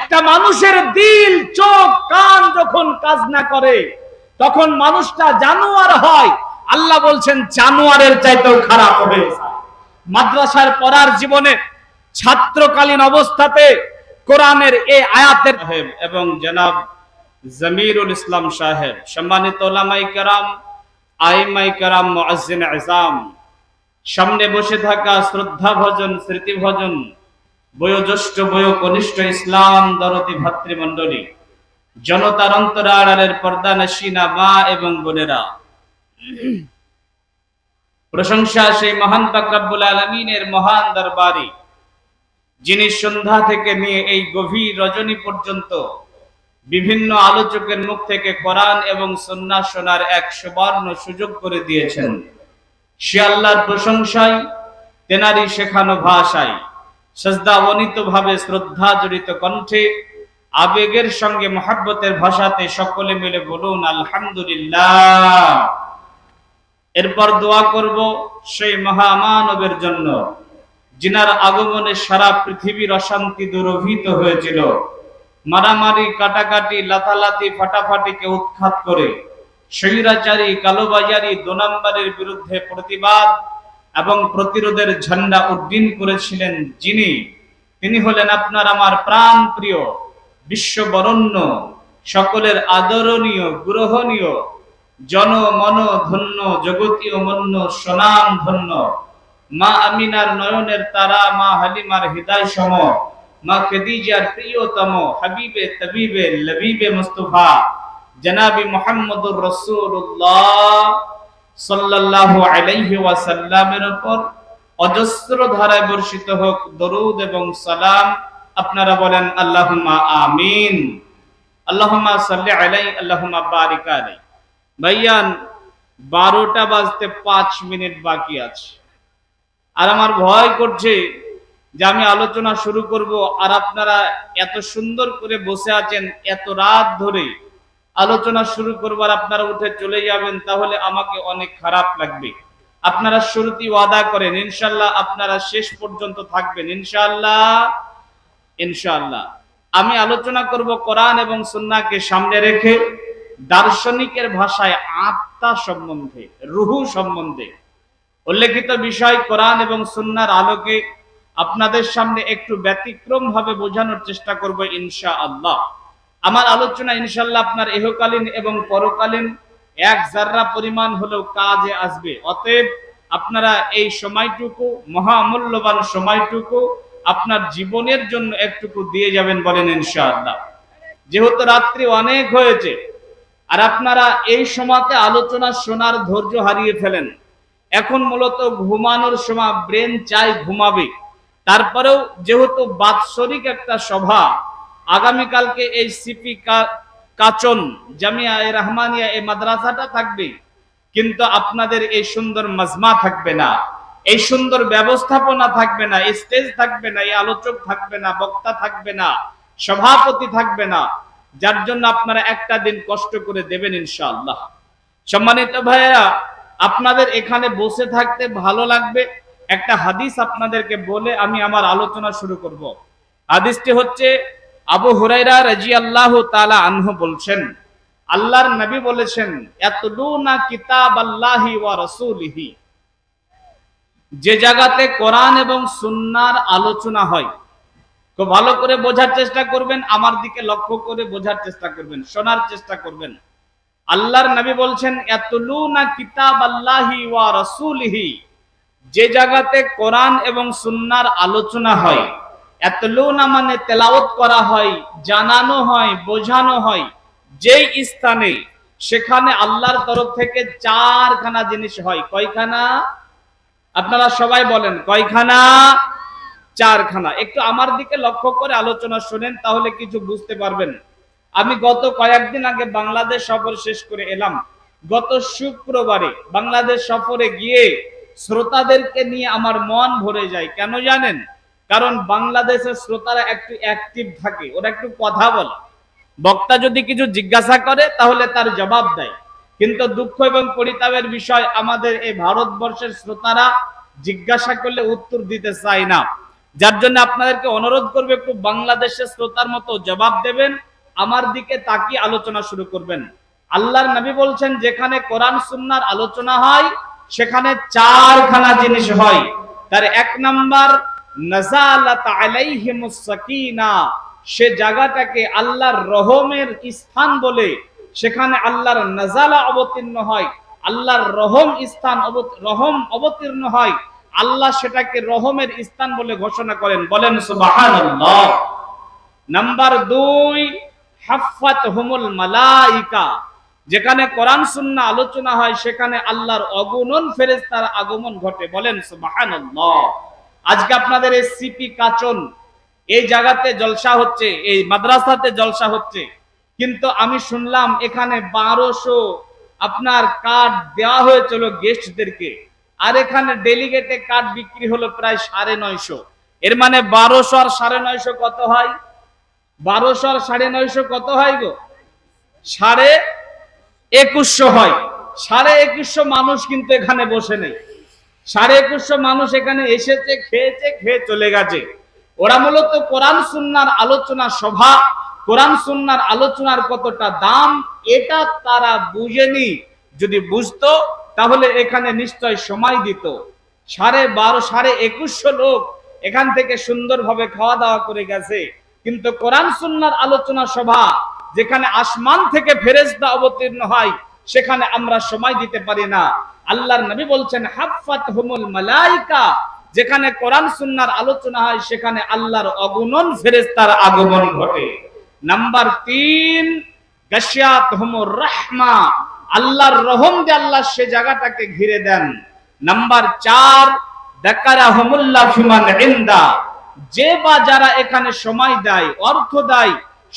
একটা মানুষের দিল, চোখ, কান যখন কাজ না করে তখন মানুষটা জানোয়ার হয়। আল্লাহ বলছেন জানোয়ারের চাইতেও খারাপ হবে। মাদ্রাসার পড়ার জীবনে ছাত্রকালীন অবস্থাতে কোরআনের এই আয়াতের এবং জনাব জমিরুল ইসলাম সাহেব, সম্মানিত ওলামায়ে কেরাম, আইমায়ে কেরাম, মুআজ্জিন আযম, সামনে বসে থাকা শ্রদ্ধাভাজন, স্মৃতিভাজন, বয়োজ্যেষ্ঠ, বয়োকনিষ্ঠ ইসলাম দরদি ভাতৃমণ্ডলী, জনতার অন্তরাড়ালের পর্দানশীনা মা এবং বোনেরা, প্রশংসা সেই মহান পাক রব্বুল আলামিনের মহান দরবারে, যিনি সন্ধ্যা থেকে নিয়ে এই গভীর রজনী পর্যন্ত বিভিন্ন আলোচকের মুখ থেকে কোরআন এবং সুন্নাহ শোনার এক সুবর্ণ সুযোগ করে দিয়েছেন। সে আল্লাহর প্রশংসায়, তেনারি শেখানো ভাষায়, সাজদাবনিত ভাবে, শ্রদ্ধা জড়িত কণ্ঠে, আবেগের সঙ্গে মহব্বতের ভাষাতে সকলে মিলে বলুন আলহামদুলিল্লাহ। এরপর দোয়া করব সেই মহামানবের জন্য যিনার আগমনে সারা পৃথিবীর অশান্তি দুরভিত হয়েছিল। মারামারি, কাটাকাটি, লাথালাতি, ফাটাফাটিকে উৎখাত করে স্বৈরাচারী, কালোবাজারি, ২ নম্বরের বিরুদ্ধে প্রতিবাদ এবং প্রতিরোধের ঝান্ডা উড্ডীন করেছিলেন তিনি হলেন আপনার আমার প্রাণ প্রিয়, বিশ্ববরণ্য, সকলের আদরণীয়, গ্রহণীয়, জনমন ধন্য, জগতীয় মন্য, সোনাম ধন্য, মা আমিনার নয়নের তারা, মা হালিমার হৃদয় সম, মা খাদিজার প্রিয়তম, হাবিবে তবিবে লবিবে মুস্তাফা জনাবি মুহাম্মদুর রাসূলুল্লাহ সাল্লাল্লাহু আলাইহি ওয়াসাল্লামের উপর অজস্র ধারায় বর্ষিত হোক দরুদ এবং সালাম। আপনারা বলেন আল্লাহুম্মা আমিন। আল্লাহুম্মা সাল্লি আলাইহি, আল্লাহুম্মা বারিক আলাইহি। ভাইয়ান, 12টা বাজতে 5 মিনিট বাকি আছে, আর আমার ভয় করছে যে আমি আলোচনা শুরু করব আর আপনারা এত সুন্দর করে বসে আছেন, এত রাত ধরে আলোচনা শুরু করবার আপনারা উঠে চলে যাবেন, তাহলে আমাকে অনেক খারাপ লাগবে। আপনারা শুরুতেই ওয়াদা করেন ইনশাআল্লাহ আপনারা শেষ পর্যন্ত থাকবেন ইনশাআল্লাহ। ইনশাআল্লাহ আমি আলোচনা করব কোরআন এবং সুন্নাহকে সামনে রেখে দার্শনিকের ভাষায় আত্মা সম্বন্ধে, রুহু সম্বন্ধে উল্লেখিত বিষয় কোরআন এবং সুন্নাহর আলোকে আপনাদের সামনে একটু ব্যতিক্রম ভাবে বোঝানোর চেষ্টা করব ইনশাআল্লাহ। আমার আলোচনা ইনশাআল্লাহ আপনার ইহকালীন এবং পরকালীন এক জাররা পরিমাণ হলেও কাজে আসবে। অতএব আপনারা এই সময়টুকু, মহামূল্যবান সময়টুকু আপনার জীবনের জন্য একটুকু দিয়ে যাবেন, বলেন ইনশাআল্লাহ। যেহেতু রাত্রি অনেক হয়েছে আর আপনারা এই সময়তে আলোচনা শোনার ধৈর্য হারিয়ে ফেলেন, এখন মূলত ঘুমানোর সময়, ব্রেন চাই ঘুমাবে। তারপরেও যেহেতু বাৎসরিক একটা সভা, আগামীকালকে এই সিপি কাচন জামিয়া রহমানিয়া এই মাদ্রাসাটা থাকবে, কিন্তু আপনাদের এই সুন্দর মাজমা থাকবে না, এই সুন্দর ব্যবস্থাপনা থাকবে না, স্টেজ থাকবে না, এই আলোচক থাকবে না, বক্তা থাকবে না, সভাপতি থাকবে না, যার জন্য আপনারা একটা দিন কষ্ট করে দেবেন ইনশাআল্লাহ। সম্মানিত ভাইয়েরা, আপনাদের এখানে বসে থাকতে ভালো লাগবে। একটা হাদিস আপনাদেরকে বলে আমি আমার আলোচনা শুরু করব। হাদিসটি হচ্ছে আবু হুরায়রা রাদিয়াল্লাহু তাআলা আনহু বলছেন, আল্লাহর নবী বলেছেন, ইয়াতলুনা কিতাবাল্লাহি ওয়া রাসূলিহি, যে জায়গাতে কোরআন এবং সুন্নাহর আলোচনা হয়, খুব ভালো করে বোঝার চেষ্টা করবেন, আমার দিকে লক্ষ্য করে বোঝার চেষ্টা করবেন, শোনার চেষ্টা করবেন। আল্লাহর নবী বলছেন, ইয়াতলুনা কিতাবাল্লাহি ওয়া রাসূলিহি, যে জায়গাতে কোরআন এবং সুন্নাহর আলোচনা হয়, ইয়াতলুনা মানে তেলাওয়াত করা হয়, জানানো হয়, বোঝানো হয়, যেই স্থানে, সেখানে আল্লাহর তরফ থেকে 4খানা জিনিস হয়। কয়খানা? আপনারা সবাই বলেন কয়খানা? 4খানা। একটু আমার দিকে লক্ষ্য করে আলোচনা শুনেন, তাহলে কিছু বুঝতে পারবেন। আমি গত কয়েকদিন আগে বাংলাদেশ সফর শেষ করে এলাম। গত শুক্রবারে বাংলাদেশ সফরে গিয়ে শ্রোতাদেরকে নিয়ে আমার মন ভরে যায়। কেন জানেন? কারণ বাংলাদেশের শ্রোতারা একটু অ্যাক্টিভ থাকে, ওরা একটু কথা বলে, বক্তা যদি কিছু জিজ্ঞাসা করে তাহলে তার জবাব দেয়। কিন্তু দুঃখ এবং পরিতাপের বিষয়, আমাদের এই ভারতবর্ষের শ্রোতারা জিজ্ঞাসা করলে উত্তর দিতে চায় না। যার জন্য আপনাদেরকে অনুরোধ করব একটু বাংলাদেশের শ্রোতার মতো জবাব দেবেন, আমার দিকে তাকিয়ে আলোচনা শুরু করবেন। আল্লাহর নবী বলছেন যেখানে কোরআন সুন্নাহর আলোচনা হয় সেখানে চারখানা জিনিস হয়। তার এক নাম্বার নাযালাত আলাইহিমুস সাকিনা, সে জায়গাটাকে আল্লাহর রহমের স্থান বলে, সেখানে আল্লাহর নাযালা অবতীর্ণ হয়, আল্লাহর রহম স্থান রহম অবতীর্ণ হয়, আল্লাহ সেটাকে রহমের স্থান বলে ঘোষণা করেন, বলেন সুবহানাল্লাহ। নাম্বার 2 হাফাতহুমুল মালাইকা, যেখানে কোরআন সুন্নাহ আলোচনা হয় সেখানে আল্লাহর অগণন ফেরেশতার আগমন ঘটে, বলেন সুবহানাল্লাহ। আজকে আপনাদের এই সিপি কাচন এই জায়গাতে জলসা হচ্ছে, এই মাদ্রাসাতে জলসা হচ্ছে, কিন্তু আমি শুনলাম এখানে 1200 আপনার কার্ড দেওয়া হয়েছিল গেস্টদেরকে, আর এখানে ডেলিগেটে কার্ড বিক্রি হলো প্রায় 950। এর মানে 1200 আর 950 কত হয়? 1200 আর 950 কত হয় গো? 2150 হয়। 2150 মানুষ কিন্তু এখানে বসে নেই, 2150 মানুষ এখানে এসেছে, খেয়েছে, খেয়ে চলে গেছে। ওরা মূলত কোরআন সুন্নাহর আলোচনা সভা, কোরআন সুন্নাহর আলোচনার কতটা দাম এটা তারা বুঝেনি। যদি বুঝতো তাহলে এখানে নিশ্চয় সময় দিত। 2150 লোক এখান থেকে সুন্দরভাবে খাওয়া দাওয়া করে গেছে, কিন্তু কোরআন সুন্নাহর আলোচনা সভা যেখানে আসমান থেকে ফেরেশতা অবতীর্ণ হয় সেখানে আমরা সময় দিতে পারি না। আল্লাহর নবী বলছেন হাফাতহুমুল মালাইকা, যেখানে কোরআন সুন্নাহর আলোচনা হয় সেখানে আল্লাহর অগণন ফেরেশতার আগমন ঘটে। নাম্বার 3 গাশিয়াতহুমুর রাহমা, আল্লাহর রহম দিয়ে আল্লাহ সে জায়গাটাকে ঘিরে দেন। নাম্বার 4 যাকারাহুমুল্লাহ ফিমান ইনদা, যে বা যারা এখানে সময় দেয়, অর্থ দেয়,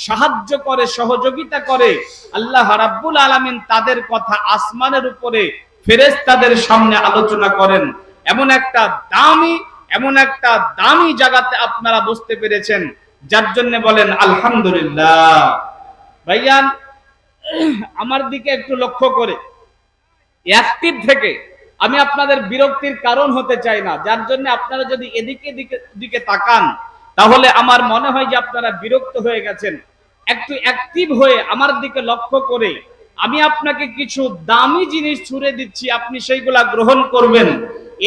সাহায্য করে, সহযোগিতা করে, আল্লাহ রাব্বুল আলামিন তাদের কথা আসমানের উপরে ফেরেশতাদের সামনে আলোচনা করেন। এমন একটা দামি জায়গাতে আপনারা বসতে পেরেছেন, যার জন্য বলেন আলহামদুলিল্লাহ। ভাইয়ান আমার দিকে একটু লক্ষ্য করে অ্যাক্টিভ থেকে আমি আপনাদের বিরক্তির কারণ হতে চাই না, যার জন্য আপনারা যদি এদিকে দিকে তাকান তাহলে আমার মনে হয় যে আপনারা বিরক্ত হয়ে গেছেন। একটু অ্যাক্টিভ হয়ে আমার দিকে লক্ষ্য করে আমি আপনাকে কিছু দামি জিনিস ছুড়ে দিচ্ছি, আপনি সেইগুলা গ্রহণ করবেন।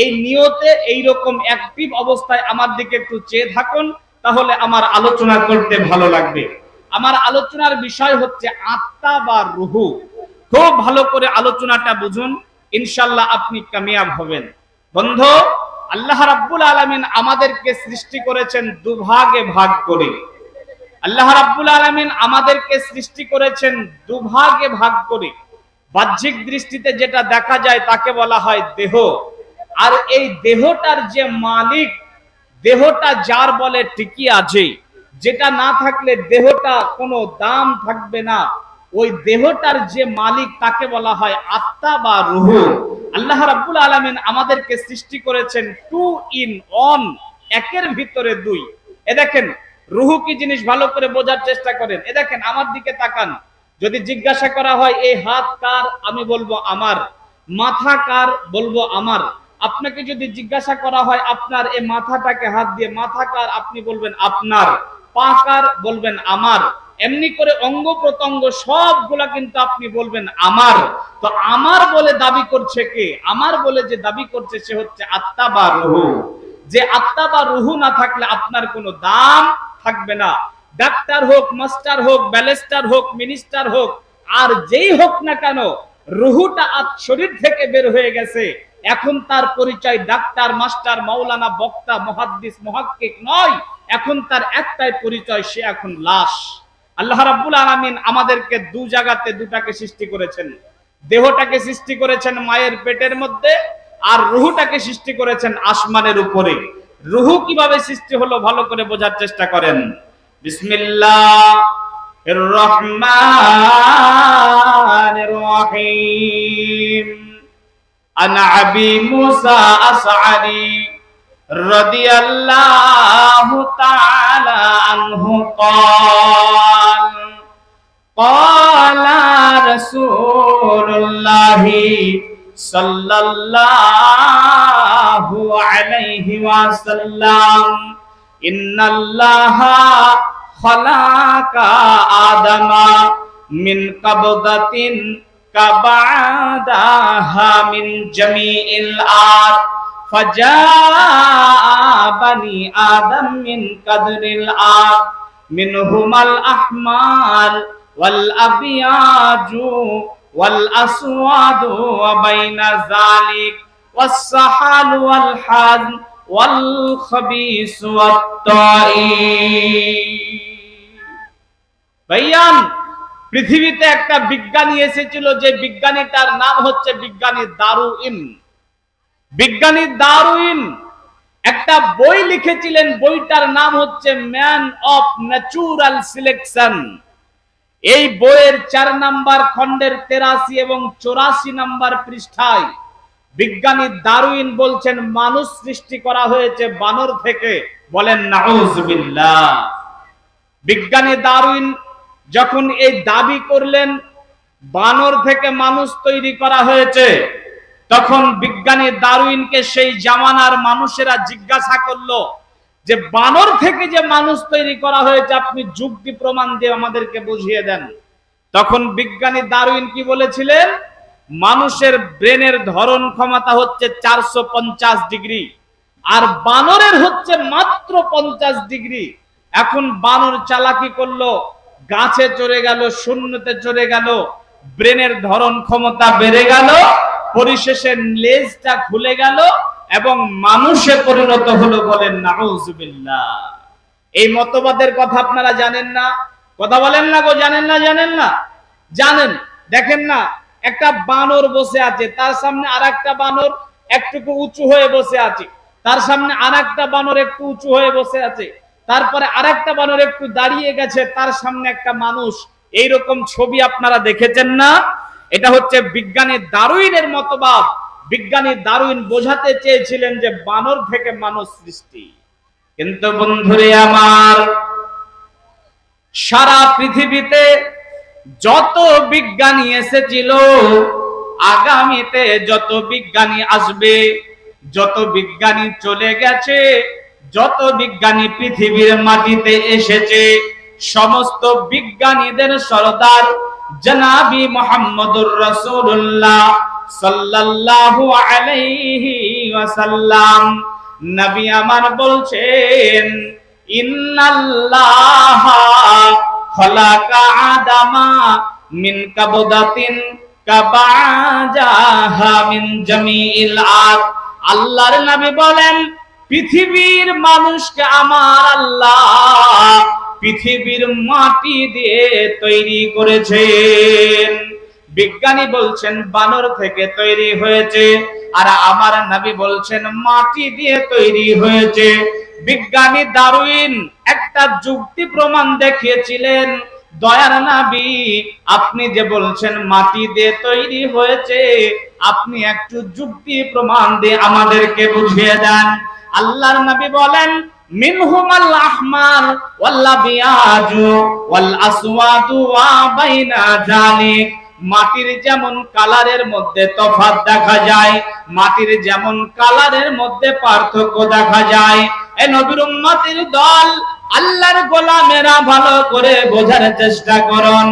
এই নিয়তে এইরকম অ্যাক্টিভ অবস্থায় আমার দিকে একটু চেয়ে থাকুন, তাহলে আমার আলোচনা করতে ভালো লাগবে। আমার আলোচনার বিষয় হচ্ছে আত্মা বা রূহ। খুব ভালো করে আলোচনাটা বুঝুন, ইনশাআল্লাহ আপনি কামিয়াব হবেন। বন্ধু, আল্লাহ রাব্বুল আলামিন আমাদেরকে সৃষ্টি করেছেন দুভাগে ভাগ করে। আল্লাহ রাব্বুল আলামিন আমাদেরকে সৃষ্টি করেছেন দুভাগে ভাগ করে। বাহ্যিক দৃষ্টিতে যেটা দেখা যায় তাকে বলা হয় দেহ, আর এই দেহটার যে মালিক, দেহটা যার বলে টিকি আছে, যেটা না থাকলে দেহটা কোনো দাম থাকবে না, ওই দেহটার যে মালিক তাকে বলা হয় আত্মা বা রূহ। আল্লাহ রাব্বুল আলামিন আমাদেরকে সৃষ্টি করেছেন 2 in 1, একের ভিতরে 2। এ দেখেন রূহ কি জিনিস ভালো করে বোঝার চেষ্টা করেন। এ দেখেন আমার দিকে তাকান, যদি জিজ্ঞাসা করা হয় এই হাত কার, আমি বলবো আমার। মাথা কার, বলবো আমার। আপনাকে যদি জিজ্ঞাসা করা হয় আপনার এই মাথাটাকে হাত দিয়ে মাথা কার, আপনি বলবেন আপনার। পা কার, বলবেন আমার। এমনি করে অঙ্গ প্রত্যঙ্গ সবগুলা কিন্তু আপনি বলবেন আমার। তো আমার বলে দাবি করছে কে? আমার বলে যে দাবি করছে সে হচ্ছে আত্মা বা রূহ। যে আত্মা বা রূহ না থাকলে আপনার কোনো দাম থাকবে না। ডাক্তার হোক, মাস্টার হোক, ব্যারিস্টার হোক, মিনিস্টার হোক, আর যেই হোক না কেন, রূহটা শরীর থেকে বের হয়ে গেছে, এখন তার পরিচয় ডাক্তার, মাস্টার, মাওলানা, বক্তা, মুহাদ্দিস, মুহাক্কিক নয়। এখন তার একটাই পরিচয়, সে এখন লাশ। আল্লাহ রাব্বুল আলামিন আমাদেরকে দু জায়গাতে দুটাকে সৃষ্টি করেছেন। দেহটাকে সৃষ্টি করেছেন মায়ের পেটের মধ্যে, আর রূহটাকে সৃষ্টি করেছেন আসমানের উপরে। রূহ কিভাবে সৃষ্টি হলো ভালো করে বোঝার চেষ্টা করেন। বিসমিল্লাহির রহমানির রহিম। আন আবি মুসা আসআরি রাদিয়াল্লাহু তাআলা আনহু قال قال رسول الله صلى الله عليه وسلم ইন্নাল্লাহা খালাকা আদামা মিন কাবদাতিন কাবাদাহা মিন জামিইল আরদ ফাজাআ বানি আদম মিন কাদরিল আরদ মিনহুমাল আহমার ওয়াল আবিয়াজু ওয়াল আসওয়াদু ওয়া বাইনা যালিক ওয়াস সাহাল ওয়াল হাজ ওয়াল খাবিস ওয়াত তায়িব। ভাইয়ান, পৃথিবীতে একটা বিজ্ঞানী এসেছিল, যে বিজ্ঞানীটার নাম হচ্ছে বিজ্ঞানী দারউইন। বিজ্ঞানী দারউইন একটা বই লিখেছিলেন, বইটার নাম হচ্ছে ম্যান অফ ন্যাচুরাল সিলেকশন। এই বইয়ের 4 নাম্বার খণ্ডের 83 এবং 84 নাম্বার পৃষ্ঠায় বিজ্ঞানী দারউইন বলছেন মানুষ সৃষ্টি করা হয়েছে বানর থেকে। বলেন নাউজুবিল্লাহ। বিজ্ঞানী দারউইন যখন এই দাবি করলেন বানর থেকে মানুষ তৈরি করা হয়েছে, তখন বিজ্ঞানী দারউইনকে সেই জামানার মানুষেরা জিজ্ঞাসা করলো যে বানর থেকে যে মানুষ তৈরি করা হয়েছে আপনি যুক্তি প্রমাণ দিয়ে আমাদেরকে বুঝিয়ে দেন। তখন বিজ্ঞানী দারউইন কি বলেছিলেন? মানুষের ব্রেনের ধরন ক্ষমতা হচ্ছে 450 ডিগ্রি, আর বানরের হচ্ছে মাত্র 50 ডিগ্রি। এখন বানর চালাকি করলো, গাছে চড়ে গেল, শূন্যতে চড়ে গেল, ব্রেনের ধরন ক্ষমতা বেড়ে গেল, পরিশেষে লেজটা খুলে গেল এবং মানুষে পরিণত হলো। বলেন নাউজুবিল্লাহ। এই মতবাদের কথা আপনারা জানেন না? কথা বলেন না গো, জানেন না? জানেন না? জানেন। দেখেন না, একটা বানর বসে আছে, তার সামনে আরেকটা বানর একটু উঁচু হয়ে বসে আছে, তার সামনে আরেকটা বানর একটু উঁচু হয়ে বসে আছে, তারপরে আরেকটা বানর একটু দাঁড়িয়ে গেছে, তার সামনে একটা মানুষ। এইরকম ছবি আপনারা দেখেছেন না? এটা হচ্ছে বিজ্ঞানী দারউইনের মতবাদ। বিজ্ঞানী দারউইন বোঝাতে চেয়েছিলেন যে বানর থেকে মানুষ সৃষ্টি। কিন্তু বন্ধুরে আমার, সারা পৃথিবীতে যত বিজ্ঞানী এসেছিল, আগামীতে যত বিজ্ঞানী আসবে, যত বিজ্ঞানী চলে গেছে, যত বিজ্ঞানী পৃথিবীর মাটিতে এসেছে, সমস্ত বিজ্ঞানীদের সরদার জনাবি মুহাম্মদুর রাসূলুল্লাহ সাল্লাল্লাহু আলাইহি ওয়াসাল্লাম নবী আমার বলছেন, ইন্নাল্লাহা খালাকা আদামা মিন কাবদাতিন কাবাজাহা মিন জামিইল আরদ। আল্লাহর নবী বলেন, পৃথিবীর মানুষকে আমার আল্লাহ পৃথিবীর মাটি দিয়ে তৈরি করেছেন। বিজ্ঞানী বলছেন বানর থেকে তৈরি হয়েছে, আর আমার নবী বলছেন মাটি দিয়ে তৈরি হয়েছে। বিজ্ঞানী দারউইন একটা যুক্তি প্রমাণ দেখিয়েছিলেন, দয়ার নবী আপনি যে বলছেন মাটি দিয়ে তৈরি হয়েছে, আপনি একটু যুক্তি প্রমাণ দিয়ে আমাদেরকে বুঝিয়ে দেন। আল্লাহর নবী বলেন, মিনহুমাল আহমার ওয়াল আবিয়াজু ওয়াল আসওয়াদু ওয়া বাইনা যালিক। মাটির যেমন কালারের মধ্যে তফাৎ দেখা যায়, মাটির যেমন কালারের মধ্যে পার্থক্য দেখা যায়, এ নবীর উম্মতের দল, আল্লাহর গোলামেরা ভালো করে বোঝার চেষ্টা করুন।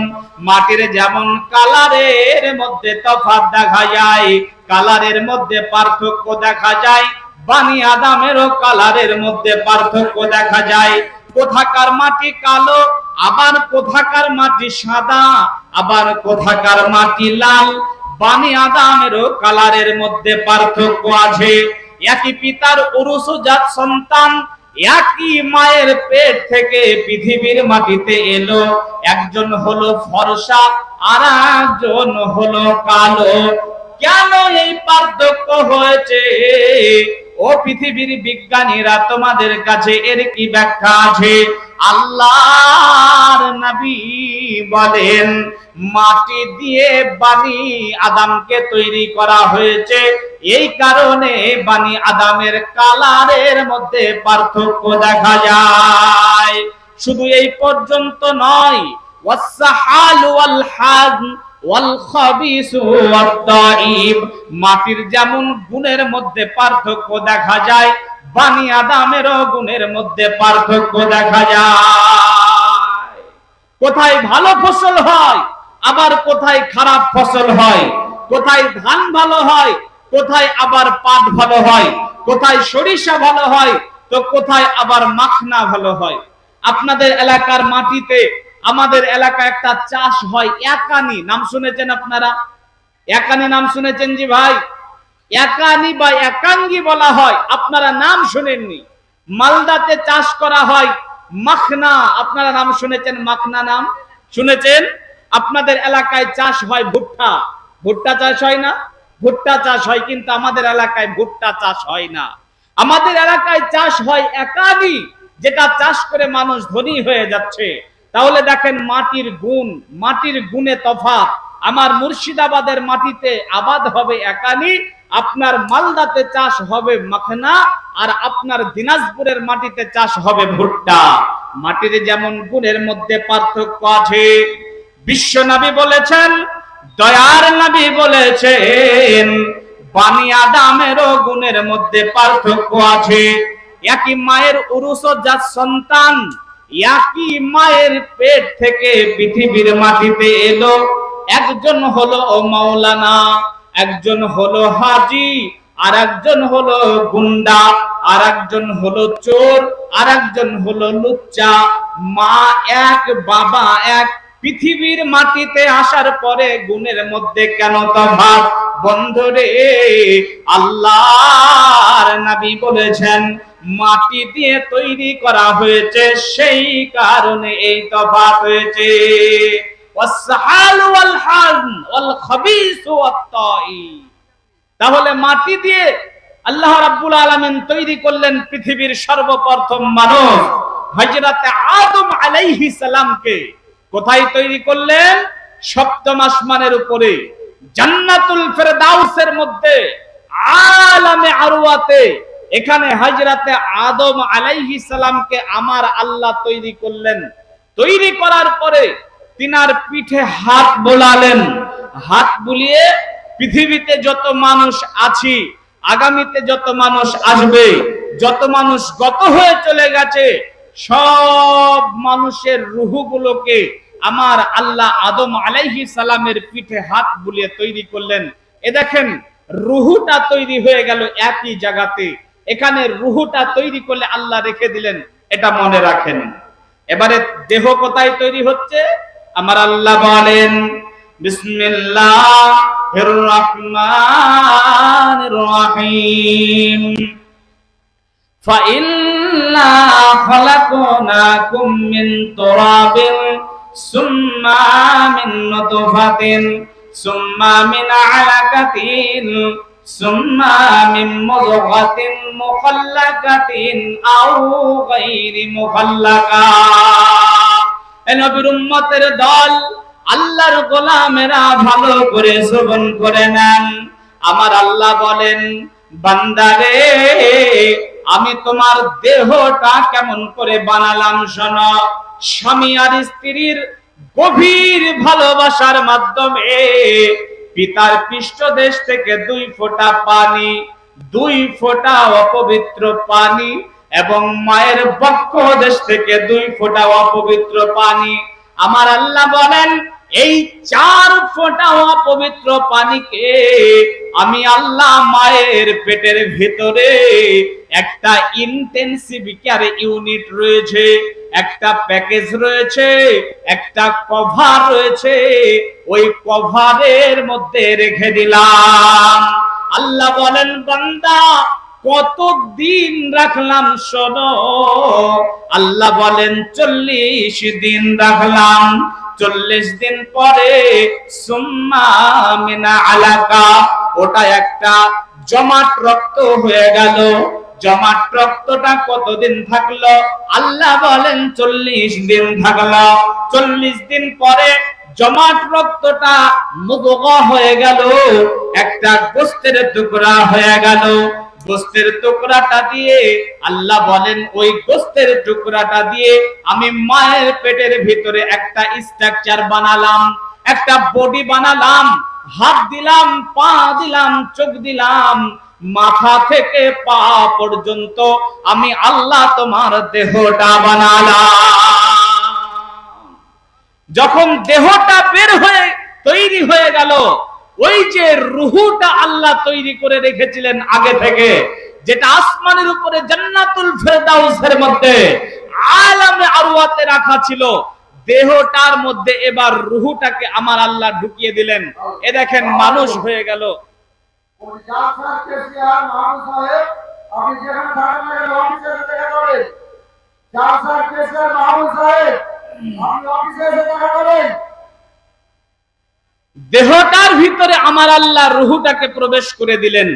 মাটির যেমন কালারের মধ্যে তফাৎ দেখা যায়, কালারের মধ্যে পার্থক্য দেখা যায়, বানি আদমেরও কালারের মধ্যে পার্থক্য দেখা যায়। কোথাকার মাটি কালো, আবার কোথাকার মাটি সাদা, আবার কোথাকার মাটি লাল। বানি আদমেরও কালারের মধ্যে পার্থক্য আছে। একই পিতার উরুসজাত সন্তান, একই মায়ের পেট থেকে পৃথিবীর মাটিতে এলো, একজন হলো ফর্সা আর একজন হলো কালো। কেন এই পার্থক্য হয়েছে? ও পৃথিবীর বিজ্ঞানীরা, তোমাদের কাছে এর কি ব্যাখ্যা আছে? আল্লাহর নবী বলেন, মাটি দিয়ে বানি আদমকে তৈরি করা হয়েছে, এই কারণে বানি আদমের কালারের মধ্যে পার্থক্য দেখা যায়। শুধু এই পর্যন্ত নয়, ওয়াসসাহাল ওয়াল হাজ ওয়াল খাবিস ওয়াত তায়িব। মাটির যেমন গুণের মধ্যে পার্থক্য দেখা যায়, বানি আদমেরও গুণের মধ্যে পার্থক্য দেখা যায়। কোথায় ভালো ফসল হয়, আবার কোথায় খারাপ ফসল হয়, কোথায় ধান ভালো হয়, কোথায় আবার পাট ভালো হয়, কোথায় সরিষা ভালো হয়, তো কোথায় আবার মাখনা ভালো হয়। আপনাদের এলাকার মাটিতে, আমাদের এলাকায় একটা চাষ হয় একানি, নাম শুনেছেন আপনারা? একানি নাম শুনেছেন জি ভাই? একানি বা একাঙ্গি বলা হয়, আপনারা নাম শুনেননি। মালদাতে চাষ করা হয় মাখনা, আপনারা নাম শুনেছেন? মাখনা নাম শুনেছেন? আপনাদের এলাকায় চাষ হয় ভুট্টা, ভুট্টা চাষ হয় না? ভুট্টা চাষ হয়, কিন্তু আমাদের এলাকায় ভুট্টা চাষ হয় না। আমাদের এলাকায় চাষ হয় একানি, যেটা চাষ করে মানুষ ধনী হয়ে যাচ্ছে। তাহলে দেখেন মাটির গুণ, মাটির গুণে তফাৎ। আমার মুর্শিদাবাদের মাটিতে আবাদ হবে একানি, আপনার মালদাতে চাষ হবে মাখনা, আর আপনার দিনাজপুরের মাটিতে চাষ হবে ভুট্টা। মাটির যেমন গুণের মধ্যে পার্থক্য আছে। বিশ্ব নবী বলেছেন, দয়ার নবী বলেছেন, বানি আদমেরও গুণের মধ্যে পার্থক্য আছে। একই মায়ের উরুসজাত সন্তান, একই মায়ের পেট থেকে পৃথিবীর মাটিতে এলো। একজন হলো মাওলানা, একজন হলো হাজি, আর একজন হলো গুন্ডা, আর একজন হলো চোর, আর একজন হলো লুচ্চা। মা এক, বাবা এক। পৃথিবীর মাটিতে আসার পরে গুণের মধ্যে কেন তফাৎ? বন্ধুরে, আল্লাহর নবী বলেছেন মাটি দিয়ে তৈরি করা হয়েছে, সেই কারণে এই তফাৎ হয়েছে। তাহলে মাটি দিয়ে আল্লাহ রাব্বুল আলামিন তৈরি করলেন পৃথিবীর সর্বপ্রথম মানুষ হযরতে আদম আলাইহিস সালামকে। কোথায় তৈরি করলেন? সপ্তম আসমানের উপরে, জান্নাতুল ফেরদাউসের মধ্যে, আলামে আরওয়াতে। এখানে হযরতে আদম আলাইহিস সালামকে আমার আল্লাহ তৈরি করলেন। তৈরি করার পরে তিনার পিঠে হাত বোলালেন। হাত বুলিয়ে পৃথিবীতে যত মানুষ আছি, আগামীতে যত মানুষ আসবে, যত মানুষ গত হয়ে চলে গেছে, সব মানুষের রূহগুলোকে আমার আল্লাহ আদম আলাইহিস সালামের পিঠে হাত বুলিয়ে তৈরি করলেন। এ দেখেন, রূহটা তৈরি হয়ে গেল একই জায়গাতে। এখানে রূহটা তৈরি করলে আল্লাহ রেখে দিলেন, এটা মনে রাখেন। এবারে দেহ কোথায় তৈরি হচ্ছে? আমার আল্লাহ বলেন, বিসমিল্লাহির রহমানির রহিম, ফাইন্না খালাকনাকুম মিন তুরাবিন সুম্মা মিন নুতফাতিন সুম্মা মিন আলাকাতিন সুম্মা মিন মুযগাতিন মুখাল্লাকাতিন আও গায়রি মুখাল্লাকা। এ নবীর উম্মতের দল, আল্লাহর গোলামেরা ভালো করে শ্রবণ করে নেন। আমার আল্লাহ বলেন, বান্দারে, আমি তোমার দেহটা কেমন করে বানালাম শোনো। স্বামী আর স্ত্রীর গভীর ভালোবাসার মাধ্যমে পিতার পৃষ্ঠদেশ থেকে 2 ফোঁটা পানি, 2 ফোঁটা অপবিত্র পানি, এবং মায়ের বক্ষ দেশ থেকে 2 ফোঁটা অপবিত্র পানি। আমার আল্লাহ বলেন, এই 4 ফোঁটা অপবিত্র পানিকে আমি আল্লাহ মায়ের পেটের ভিতরে একটা ইন্টেনসিভ কেয়ার ইউনিট রয়েছে, একটা প্যাকেজ রয়েছে, একটা কভার রয়েছে, ওই কভারের মধ্যে রেখে দিলাম। আল্লাহ বলেন, বান্দা কতদিন রাখলাম শোনো। আল্লাহ বলেন, 40 দিন রাখলাম। 40 দিন পরে সুম্মা মিনা আলাকা, ওটা একটা জমাট রক্ত হয়ে গেল। জমাট রক্তটা কতদিন থাকলো? আল্লাহ বলেন 40 দিন থাকলো। 40 দিন পরে জমাট রক্তটা মুদগা হয়ে গেল, একটা গোশতের টুকরা হয়ে গেল। গোশতের টুকরাটা দিয়ে আল্লাহ বলেন, ওই গোশতের টুকরাটা দিয়ে আমি মায়ের পেটের ভিতরে একটা স্ট্রাকচার বানালাম, একটা বডি বানালাম। হাত দিলাম, পা দিলাম, চোখ দিলাম, মাথা থেকে পা পর্যন্ত আমি আল্লাহ তোমার দেহটা বানালাম। যখন দেহটা বের হয়ে তৈরি হয়ে গেল, ওই যে রুহুটা আল্লাহ তৈরি করে রেখেছিলেন আগে থেকে, যেটা আসমানের উপরে জান্নাতুল ফেরদাউসের মধ্যে আলামে আরওয়াতে রাখা ছিল, দেহটার মধ্যে এবার রুহুটাকে আমার আল্লাহ ঢুকিয়ে দিলেন। এ দেখেন মানুষ হয়ে গেল। দেহটার ভিতরে আমার আল্লাহ রুহুটাকে প্রবেশ করে দিলেন।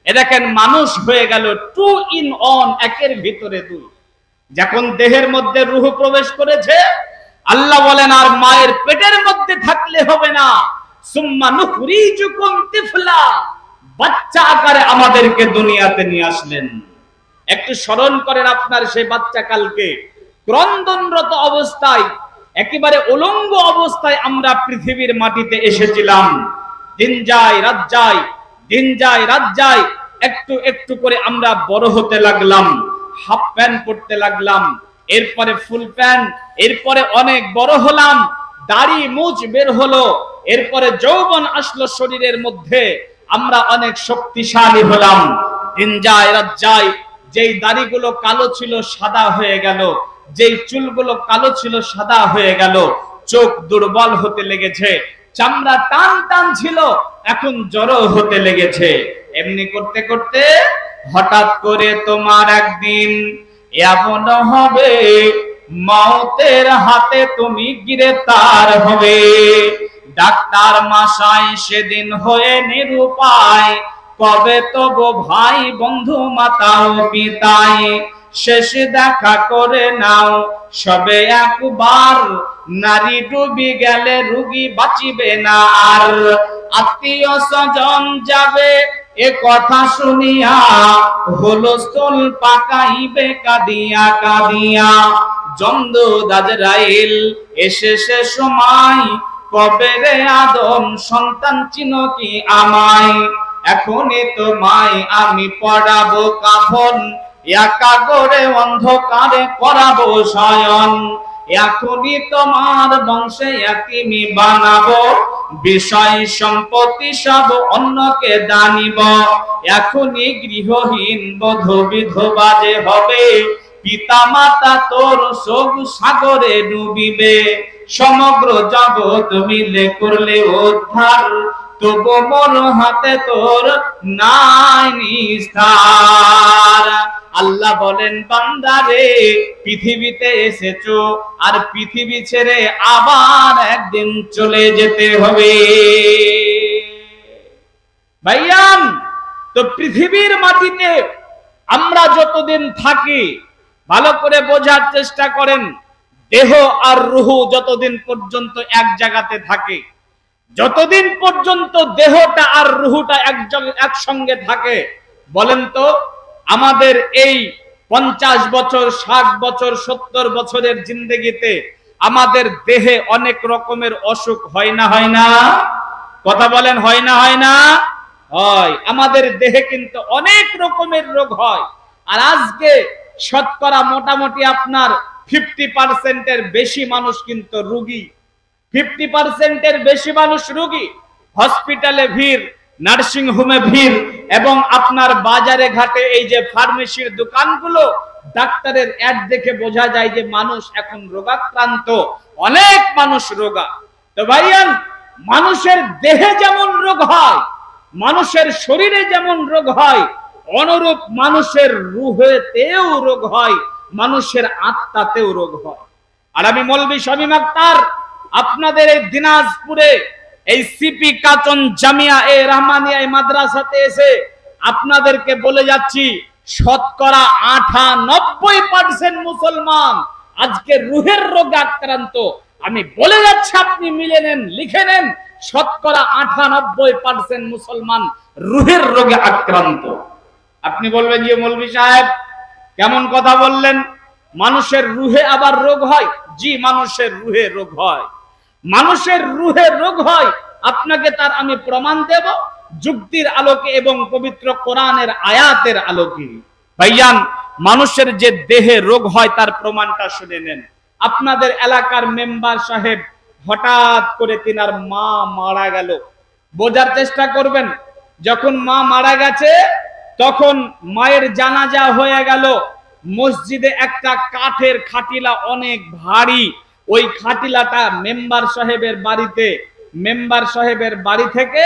এ দেখেন মানুষ হয়ে গেল। 2 in 1, একের ভিতরে 2। যখন দেহের মধ্যে রুহু প্রবেশ করেছে, আল্লাহ বলেন আর মায়ের পেটের মধ্যে থাকলে হবে না, সুম্মা নুখরিজুকুম তিফলা, বাচ্চা আকারে আমাদেরকে দুনিয়াতে নিয়ে আসলেন। একটু স্মরণ করেন আপনার সেই বাচ্চা কালকে, ক্রন্দনরত অবস্থায়, একেবারে উলঙ্গ অবস্থায় আমরা পৃথিবীর মাটিতে এসেছিলাম। দিন যায় রাত যায়, দিন যায় রাত যায়, একটু একটু করে আমরা বড় হতে লাগলাম। হাফ প্যান্ট পরতে লাগলাম, এরপরে ফুল প্যান্ট, এরপরে অনেক বড় হলাম, দাড়ি মুছ বের হলো, এরপরে যৌবন আসলো শরীরের মধ্যে, আমরা অনেক শক্তিশালী হলাম। দিন যায় রাত যায়, যেই দাড়িগুলো কালো ছিল সাদা হয়ে গেল, যেই চুলগুলো কালো ছিল সাদা হয়ে গেল, চোখ দুর্বল হতে লেগেছে, চামড়া টান টান ছিল, এখন জড়ো হতে লেগেছে। এমনি করতে করতে হঠাৎ করে তোমার একদিন এমন হবে, মওতের হাতে তুমি গ্রেফতার হবে। ডাক্তার মশাই সেদিন হয়ে নিরুপায়, কবে তবু ভাই বন্ধু মাতা ও পিতায় শেষ দেখা করে নাও সবে একবার, নারী ডুবি গেলে রোগী বাঁচিবে না আর। আত্মীয় স্বজন যাবে এ কথা শুনিয়া, হুলস্থুল পাকাইবে কাঁদিয়া কাঁদিয়া। জমদূত আজরাইল এসে সে সময়, কবে রে আদম সন্তান চিনো কি আমায়। এখনই তোমায় আমি পড়াবো কাফন, একা করে অন্ধকারে করাবো শয়ন। এখনই তোমার বংশে এতিমি বানাবো, বিষয় সম্পত্তি সব অন্যকে দানিব। এখনই গৃহহীন বধূ বিধবা যে হবে, পিতা মাতা তোর শোক সাগরে ডুবিবে। সমগ্র জগৎ মিলে করলে উদ্ধার, তবু মোর হাতে তোর নাই নিস্তার। আল্লাহ বলেন বান্দারে, পৃথিবীতে এসেছো আর পৃথিবী ছেড়ে আবার একদিন চলে যেতে হবে। ভাইয়ান, তো পৃথিবীর মাটিতে আমরা যতদিন থাকি, ভালো করে বোঝার চেষ্টা করেন, দেহ আর রুহু যতদিন পর্যন্ত এক জায়গাতে থাকে, যতদিন পর্যন্ত দেহটা আর রুহুটা একসঙ্গে থাকে, বলেন তো আমাদের এই 50 বছর 60 বছর 70 বছরের জিন্দেগিতে আমাদের দেহে অনেক রকমের অসুখ হয় না হয় না? কথা বলেন, হয় না হয় না? হয়। আমাদের দেহে কিন্তু অনেক রকমের রোগ হয়। আর আজকে শতকরা মোটামুটি আপনার 50% বেশি মানুষ কিন্তু রোগী। 50% বেশি মানুষ রোগী। হসপিটালে ভিড়, নার্সিং হোমে ভিড়, এবং আপনার বাজারে ঘাটে এই যে ফার্মেসির দোকানগুলো, ডাক্তারের অ্যাড দেখে বোঝা যায় যে মানুষ এখন রোগাক্রান্ত, অনেক মানুষ রোগা। তো ভাইয়ান, মানুষের দেহে যেমন রোগ হয়, মানুষের শরীরে যেমন রোগ হয়, অনুরূপ মানুষের রুহেতেও রোগ হয়, মানুষের আত্মাতেও রোগ হয়। আর আমি মৌলভী শামীম আক্তার আপনাদের এই দিনাজপুরে এই সিপি কাচন জামিয়া এ রহমানিয়া মাদ্রাসাতে এসে আপনাদেরকে বলে যাচ্ছি, শতকরা 98% মুসলমান আজকে রুহের রোগে আক্রান্ত। আমি বলে যাচ্ছি, আপনি মিলে নেন, লিখে নেন, শতকরা 98% মুসলমান রুহের রোগে আক্রান্ত। আপনি বলবেন যে মৌলভী সাহেব কেমন কথা বললেন, মানুষের রুহে আবার রোগ হয়? জি, মানুষের রুহে রোগ হয়, মানুষের রুহে রোগ হয়। আপনাকে তার আমি প্রমাণ দেব। যুক্তির আলোকে এবং পবিত্র কোরআনের আয়াতের আলোকে। ভাইজান, মানুষের যে দেহে রোগ হয় তার প্রমাণটা শুনে নেন। আপনাদের এলাকার মেম্বার সাহেব হঠাৎ করে তিনার মা মারা গেল। বোঝার চেষ্টা করবেন, যখন মা মারা গেছে তখন মায়ের জানাজা হয়ে গেল। মসজিদে একটা কাঠের খাটিলা অনেক ভারী, ওই খাটিলাটা মেম্বার সাহেবের বাড়ি থেকে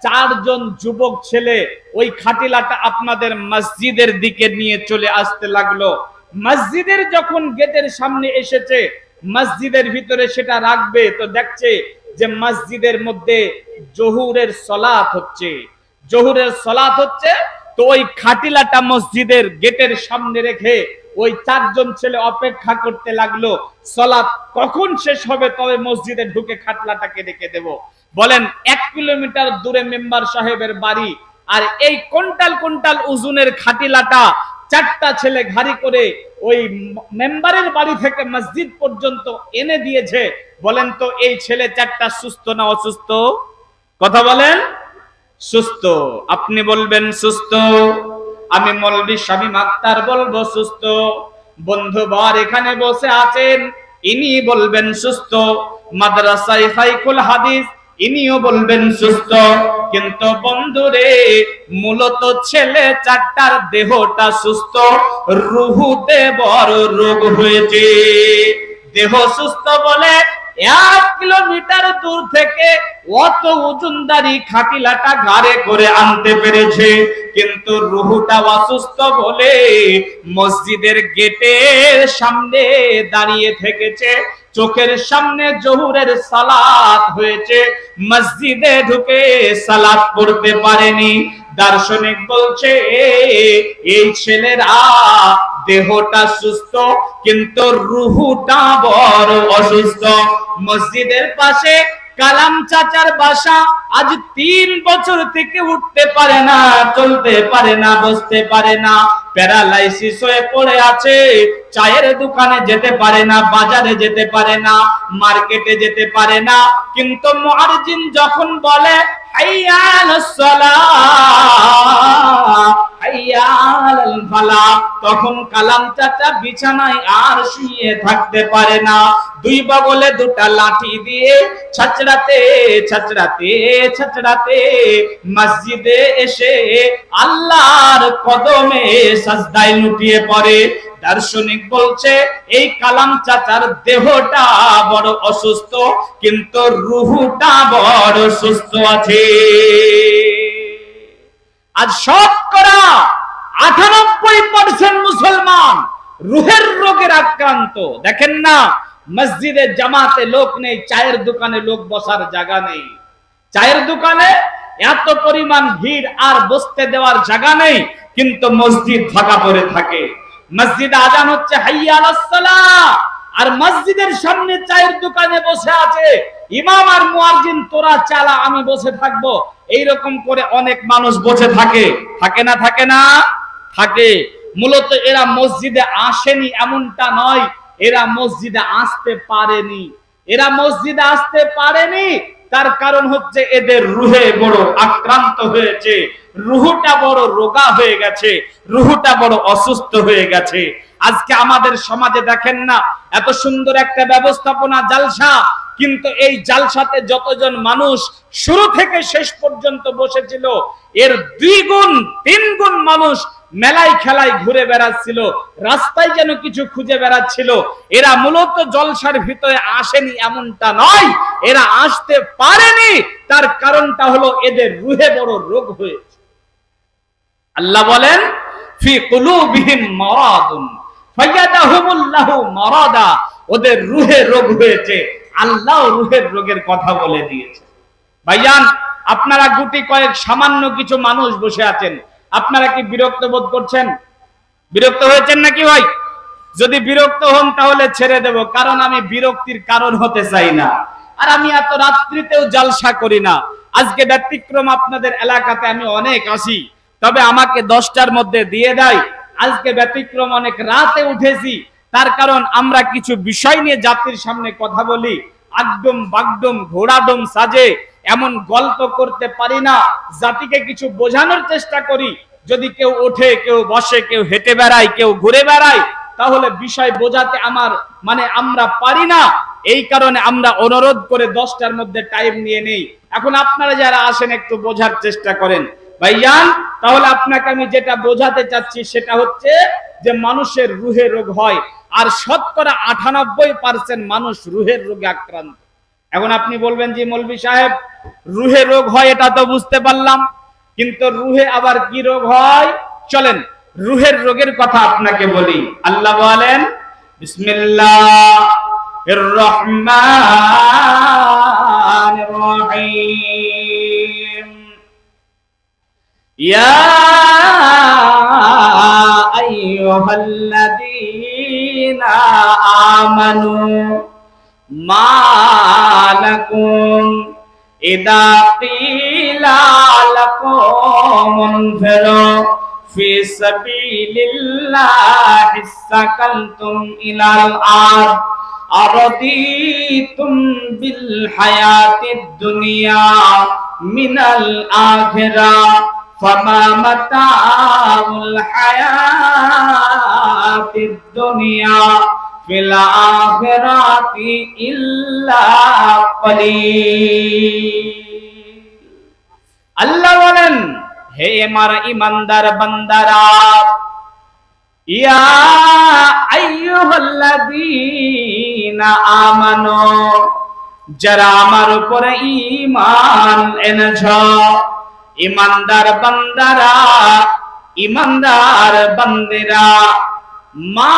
4 জন যুবক ছেলে ওই খাটিলাটা আপনাদের মসজিদের দিকে নিয়ে চলে আসতে লাগলো। মসজিদের যখন গেটের সামনে এসেছে, মসজিদের ভিতরে সেটা রাখবে, তো দেখছে যে মসজিদের মধ্যে জোহরের সালাত হচ্ছে। তো ওই খাটিলাটা মসজিদের গেটের সামনে রেখে ওই 4 জন ছেলে অপেক্ষা করতে লাগলো সালাত কখন শেষ হবে, তবে মসজিদে ঢুকে খাটলাটাকে রেখে দেব। বলেন 1 কিলোমিটার দূরে মেম্বার সাহেবের বাড়ি, আর এই কোন্টাল ওজনের খাটিলাটা 4টা ছেলে ঘাড়ি করে ওই মেম্বারের বাড়ি থেকে মসজিদ পর্যন্ত এনে দিয়েছে। বলেন তো এই ছেলে 4টা সুস্থ না অসুস্থ? কথা বলেন। সুস্থ। আপনি বলবেন সুস্থ, আমি মৌলভী শামীম আক্তার বলবো সুস্থ, বন্ধুবার এখানে বসে আছেন ইনি বলবেন সুস্থ, মাদ্রাসায় শাইখুল হাদিস ইনিও বলবেন সুস্থ। কিন্তু বন্ধুরে, মূলত ছেলে 4টার দেহটা সুস্থ, রুহুতে বড় রোগ হয়েছে। দেহ সুস্থ বলে 1 কিলোমিটার দূর থেকে অত ওজনদারি খাটিলাটা ঘাড়ে করে আনতে পেরেছে, কিন্তু রুহুটা অসুস্থ বলে মসজিদের গেটের সামনে দাঁড়িয়ে থেকেছে। চোখের সামনে জোহরের সালাত হয়েছে, মসজিদে ঢুকে সালাত পড়তে পারেনি। দার্শনিক বলছে এই ছেলেরা দেহটা সুস্থ কিন্তু রুহুটা বড় অসুস্থ। মসজিদের পাশে কালাম চাচার বাসা, আজ 3 বছর থেকে উঠতে পারে না, চলতে পারে না, বসতে পারে না, প্যারালাইসিস হয়ে পড়ে আছে। চায়ের দোকানে যেতে পারে না, বাজারে যেতে পারে না, মার্কেটে যেতে পারে না। কিন্তু মুয়াজ্জিন যখন বলে হাইয়া আলাস সালাহ, হাইয়া আলাল ফালাহ, তখন কালাম চাচা বিছানায় আর শুয়ে থাকতে পারে না। 2 বগলে 2টা লাঠি দিয়ে ছাচড়াতে মসজিদে এসে আল্লাহর কদমে সাজদায় লুটিয়ে পড়ে। দার্শনিক বলছে এই কালাম চাচার দেহটা বড় অসুস্থ কিন্তু রুহুটা বড় সুস্থ আছে। আজ শতকরা 98% মুসলমান রুহের রোগের আক্রান্ত। দেখেন না, মসজিদে জামাতে লোক নেই, চায়ের দোকানে লোক বসার জায়গা নেই। চায়ের দোকানে এত পরিমাণ ভিড় আর বসতে দেওয়ার জায়গা নেই, কিন্তু মসজিদ ফাঁকা পড়ে থাকে। মসজিদে আজান হচ্ছে হাইয়া আলাস সালাহ, আর মসজিদের সামনে চায়ের দোকানে বসে আছে ইমাম আর মুয়াজ্জিন, তোরা চালা আমি বসে থাকবো, এইরকম করে অনেক মানুষ বসে থাকে। থাকে না? থাকে না? থাকে। মূলত এরা মসজিদে আসেনি এমনটা নয়, এরা মসজিদে আসতে পারেনি। তার কারণ হচ্ছে এদের রুহে বড় আক্রান্ত হয়েছে, রুহুটা বড় রোগা হয়ে গেছে, রুহুটা বড় অসুস্থ হয়ে গেছে। আজকে আমাদের সমাজে দেখেন না, এত সুন্দর একটা ব্যবস্থাপনা জালসা, কিন্তু এই জালসাতে যতজন মানুষ শুরু থেকে শেষ পর্যন্ত বসেছিল, এর 2 গুণ 3 গুণ মানুষ মেলায় খেলায় ঘুরে বেড়াচ্ছিল, রাস্তায় যেন কিছু খুঁজে বেড়াচ্ছিল। এরা মূলত জলসার ভিতরে আসেনি এমনটা নয়, এরা আসতে পারেনি। তার কারণটা হলো এদের রুহে বড় রোগ হয়েছে। আল্লাহ বলেন ফি কুলুবিহিম মারাদুন ফায়াদাহুমুল্লাহু মারাদা, ওদের রুহে রোগ হয়েছে, আল্লাহ রুহের রোগের কথা বলে দিয়েছে। ভাইজান, আপনারা গুটি কয়েক সামান্য কিছু মানুষ বসে আছেন, আপনারা কি বিরক্ত বোধ করছেন? বিরক্ত হয়েছেন নাকি ভাই? যদি বিরক্ত হন তাহলে ছেড়ে দেব, কারণ আমি বিরক্তির কারণ হতে চাই না। আর আমি এত রাত্রিতেও জালসা করি না। আজকে ব্যতিক্রম, আপনাদের এলাকাতে আমি অনেক আসি, তবে আমাকে 10টার মধ্যে দিয়ে দেয়। আজকে ব্যতিক্রম, অনেক রাতে উঠেছি, তার কারণ আমরা কিছু বিষয় নিয়ে জাতির সামনে কথা বলি। আগডম বাগডম ঘোড়াডম সাজে এমন গল্প করতে পারি না জাতিকে কিছু বোঝানোর চেষ্টা করি। যদি কেউ ওঠে, কেউ বসে, কেউ হেঁটে বেড়ায়, কেউ ঘুরে বেড়ায়, তাহলে বিষয় বোঝাতে আমরা পারি না। এই কারণে আমরা অনুরোধ করে 10টার মধ্যে টাইম নিয়ে নেই। এখন আপনারা যারা আসেন একটু বোঝার চেষ্টা করেন ভাইয়ান। তাহলে আপনাকে আমি যেটা বোঝাতে চাচ্ছি সেটা হচ্ছে যে মানুষের রুহে রোগ হয়, আর শতকরা 98% মানুষ রুহের রোগে আক্রান্ত। এখন আপনি বলবেন যে মৌলভী সাহেব রুহে রোগ হয় এটা তো বুঝতে পারলাম, কিন্তু রুহে আবার কি রোগ হয়? চলেন রুহের রোগের কথা আপনাকে বলি। আল্লাহ বলেন বিসমিল্লাহির রহমানির রহিম, ইয়া আইয়ুহাল্লাযীনা আমানু মা লাকুম ইযা কিলা লাকুম ইনফিরু ফি সাবিলিল্লাহি সাকালতুম ইলাল আরদ আরদিতুম বিল হায়াতিদ দুনিয়া মিনাল আখিরাহ ফামা মাতাউল হায়াতিদ দুনিয়া ফিল আখিরাতি ইল্লা কলিল। আল্লাহ বলেন, হে আমার ঈমানদার বান্দারা, ইয়া আইয়ুহাল্লাযীনা আমানু, যারা আমার উপরে ঈমান এনেছো, ঈমানদার বান্দারা, ঈমানদার বান্দিরা, মা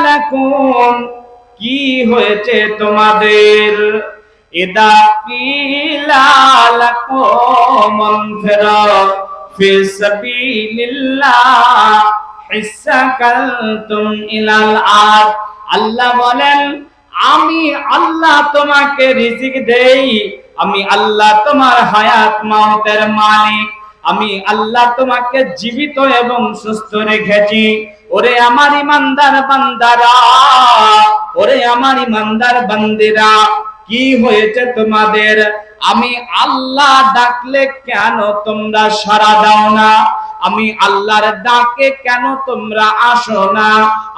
লাকুম, কি হয়েছে তোমাদের, ইযা কিলা লাকুম ইনফিরু ফি সাবিলিল্লাহি সাকালতুম ইলাল আরদ। আল্লাহ বলেন, আমি আল্লাহ তোমাকে রিজিক দেই, আমি আল্লাহ তোমার হায়াত মাউতের মালিক, আমি আল্লাহ তোমাকে জীবিত এবং সুস্থ রেখেছি। ওরে আমার ঈমানদার বান্দারা, ওরে আমার ঈমানদার বান্দিরা, কি হয়েছে তোমাদের? আমি আল্লাহ ডাকলে কেন তোমরা সাড়া দাও না? আমি আল্লাহর ডাকে কেন তোমরা আসো না?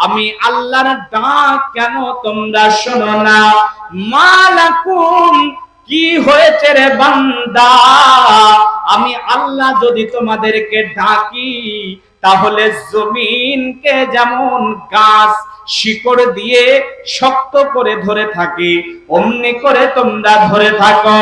আমি আল্লাহর ডাক কেন তোমরা শোনো না? মালাকুম, কি হয়েছে রে বান্দা? আমি আল্লাহ যদি তোমাদেরকে ডাকি, তাহলে জমিনকে যেমন গাছ শিকড় দিয়ে শক্ত করে ধরে থাকে, অমনি করে তোমরা ধরে থাকো।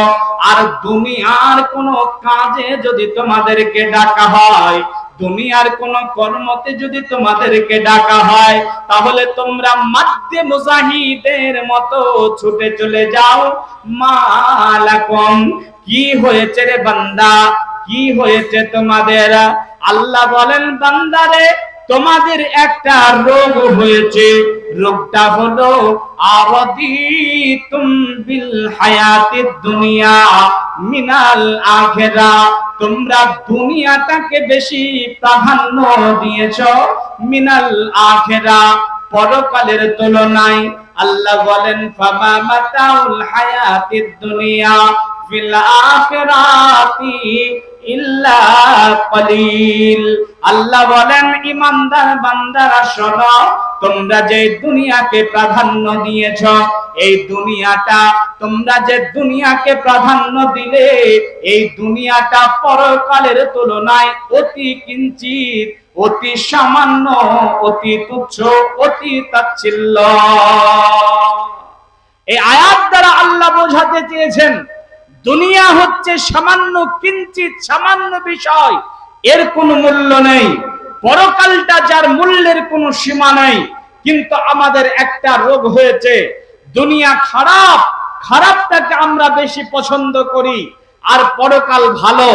আর দুনিয়ার কোন কাজে যদি তোমাদেরকে ডাকা হয়, দুনিয়ার কোন কর্মতে যদি তোমাদেরকে ডাকা হয়, তাহলে তোমরা মাদ্দে মুজাহিদের মতো ছুটে চলে যাও। মালাকুম, কি হয়েছে রে বান্দা, কি হয়েছে তোমাদের? আল্লাহ বলেন, বান্দারে, তোমাদের একটা রোগ হয়েছে, রোগটা হলো আরাদিতুম বিল হায়াতিদ দুনিয়া মিনাল আখিরাহ, তোমরা দুনিয়াটাকে বেশি প্রাধান্য দিয়েছো মিনাল আখিরাহ, পরকালের তুলনায়। আল্লাহ বলেন, ফামা মাতাউল হায়াতিদ দুনিয়া ফিল আখিরাতি ইল্লা কলিল। আল্লাহ বলেন, ঈমানদার বান্দারা শোনো, তোমরা যে দুনিয়াকে প্রাধান্য দিয়েছো, এই দুনিয়াটা, তোমরা যে দুনিয়াকে প্রাধান্য দিলে, এই দুনিয়াটা পরকালের তুলনায় অতি কিঞ্চিত, অতি সামান্য, অতি তুচ্ছ, অতি তাচ্ছিল্য। এই আয়াত দ্বারা আল্লাহ বোঝাতে চেয়েছেন, দুনিয়া হচ্ছে সামান্য কিঞ্চিত, সামান্য বিষয়, এর কোনো মূল্য নেই। পরকালটা যার মূল্যের কোনো সীমা নেই। কিন্তু আমাদের একটা রোগ হয়েছে, দুনিয়া খারাপ, খারাপটাকে আমরা বেশি পছন্দ করি, আর পরকাল ভালো,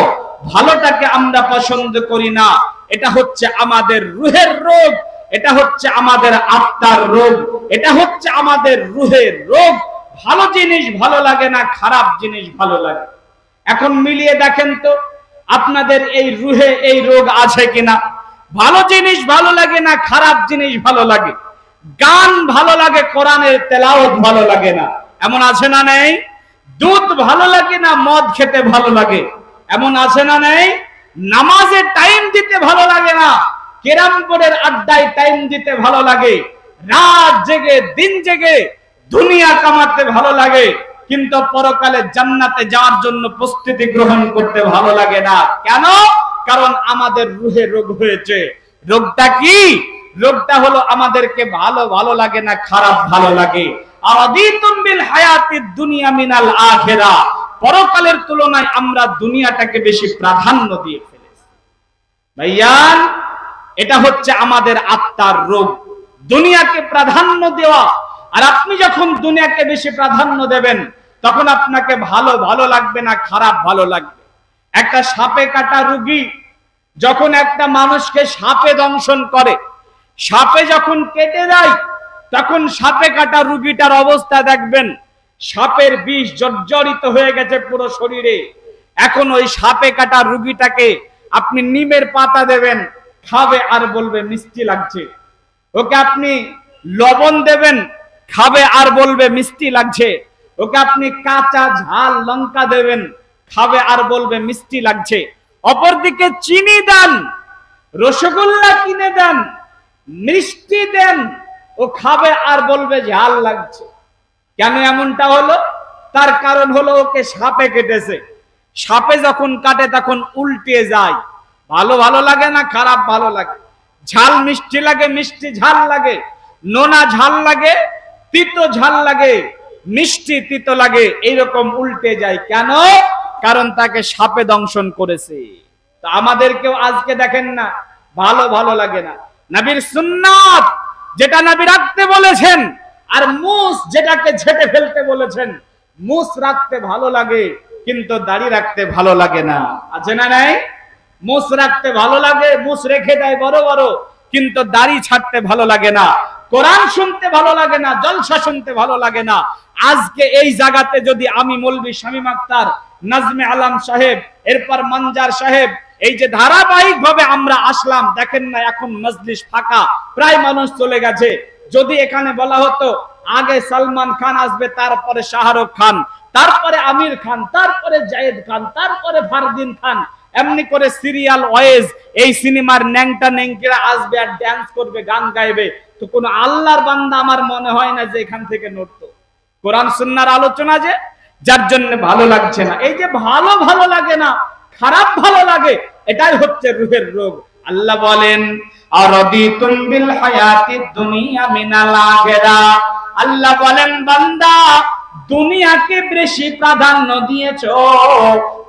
ভালোটাকে আমরা পছন্দ করি না। এটা হচ্ছে আমাদের রুহের রোগ, এটা হচ্ছে আমাদের আত্মার রোগ, এটা হচ্ছে আমাদের রুহের রোগ। ভালো জিনিস ভালো লাগে না, খারাপ জিনিস ভালো লাগে। এখন মিলিয়ে দেখেন তো আপনাদের এই রুহে এই রোগ আছে কিনা? ভালো জিনিস ভালো লাগে না, খারাপ জিনিস ভালো লাগে। গান ভালো লাগে, কোরআনের তেলাওয়াত ভালো লাগে না, এমন আছে না নেই? দুধ ভালো লাগে না মদ খেতে ভালো লাগে? এমন আছে না নাই? নামাজে টাইম দিতে ভালো লাগে না, ক্যারাম বোর্ডের আড্ডায় টাইম দিতে ভালো লাগে, রাত জেগে দিন জেগে দুনিয়া কামাতে ভালো লাগে, কিন্তু পরকালে জান্নাতে যাওয়ার জন্য প্রস্তুতি গ্রহণ করতে ভালো লাগে না। কেন? কারণ আমাদের রুহে রোগ হয়েছে। রোগটা কি? রোগটা হলো আমাদেরকে ভালো ভালো লাগে না, খারাপ ভালো লাগে। আরাদিতুম বিল হায়াতিদ দুনিয়া মিনাল আখিরা, পরকালের তুলনায় আমরা দুনিয়াটাকে বেশি প্রাধান্য দিয়ে ফেলেছি। ভাইয়ান, এটা হচ্ছে আমাদের আত্মার রোগ, দুনিয়াকে প্রাধান্য দেওয়া। আর আপনি যখন দুনিয়াকে বেশি প্রাধান্য দেবেন, তখন আপনাকে ভালো ভালো লাগবে না, খারাপ ভালো লাগবে। একটা সাপে কাটা রোগী যখন একটা মানুষকে সাপে দংশন করে, সাপে যখন কেটে যায়, তখন সাপে কাটা রোগীটার অবস্থা দেখবেন, সাপের বিষ জর্জরিত হয়ে গেছে পুরো শরীরে। এখন ওই সাপে কাটা রোগীটাকে আপনি নিমের পাতা দেবেন, খাবে আর বলবে মিষ্টি লাগছে। ওকে আপনি লবণ দেবেন, খাবে আর বলবে মিষ্টি লাগছে। ওকে আপনি কাঁচা ঝাল লঙ্কা দেবেন, খাবে আর বলবে মিষ্টি লাগছে। অপরদিকে চিনি দেন, রসগোল্লা কিনে দেন, মিষ্টি দেন, ও খাবে আর বলবে ঝাল লাগছে। কেন এমনটা হলো? তার কারণ হলো ওকে সাপে কেটেছে। সাপে যখন কাটে তখন উল্টে যায়। ভালো ভালো লাগে না, খারাপ ভালো লাগে। ঝাল মিষ্টি লাগে, মিষ্টি ঝাল লাগে, নোনা ঝাল লাগে, তিতো ঝাল লাগে, মিষ্টি তিতো লাগে, এইরকম উল্টে যায়। কেন? কারণ তাকে সাপে দংশন করেছে। তো আমাদেরকেও আজকে দেখেন না, ভালো ভালো লাগে না। নবীর সুন্নাত যেটা নবী রাখতে বলেছেন, আর মুস যেটাকে ঝেঁটে ফেলতে বলেছেন, মুস রাখতে ভালো লাগে কিন্তু দাড়ি রাখতে ভালো লাগে না। আছে না নাই? মুস রাখতে ভালো লাগে, মুস রেখে দেয় বড় বড়, কিন্তু দাড়ি ছাড়তে ভালো লাগে না। কোরআন শুনতে ভালো লাগে না, জলসা শুনতে ভালো লাগে না। আজকে এই জায়গাতে যদি আমি মৌলভী শামীম আক্তার, নাজমে আলম সাহেব, এরপর মঞ্জার সাহেব, এই যে ধারাবাহিক ভাবে আমরা আসলাম, দেখেন না এখন মজলিস ফাঁকা, প্রায় মানুষ চলে গেছে। যদি এখানে বলা হতো আগে সালমান খান আসবে, তারপরে শাহরুখ খান, তারপরে আমির খান, তারপরে জায়েদ খান, তারপরে ফারদিন খান, এমনি করে সিরিয়াল ওয়াইজ এই সিনেমার ন্যাংটা ন্যাংকিরা আসবে আর ড্যান্স করবে, গান গাইবে, তো কোন আল্লাহর বান্দা আমার মনে হয় না যে এখান থেকে নড়তো। কোরআন সুন্নাহর আলোচনা যে, যার জন্য ভালো লাগছে না। এই যে ভালো ভালো লাগে না, খারাপ ভালো লাগে, এটাই হচ্ছে রূহের রোগ। আল্লাহ বলেন আরাদিতুম বিল হায়াতিদ দুনিয়া মিনাল আখিরা, আল্লাহ বলেন বান্দা দুনিয়াকে বেশি প্রাধান্য দিয়েছো,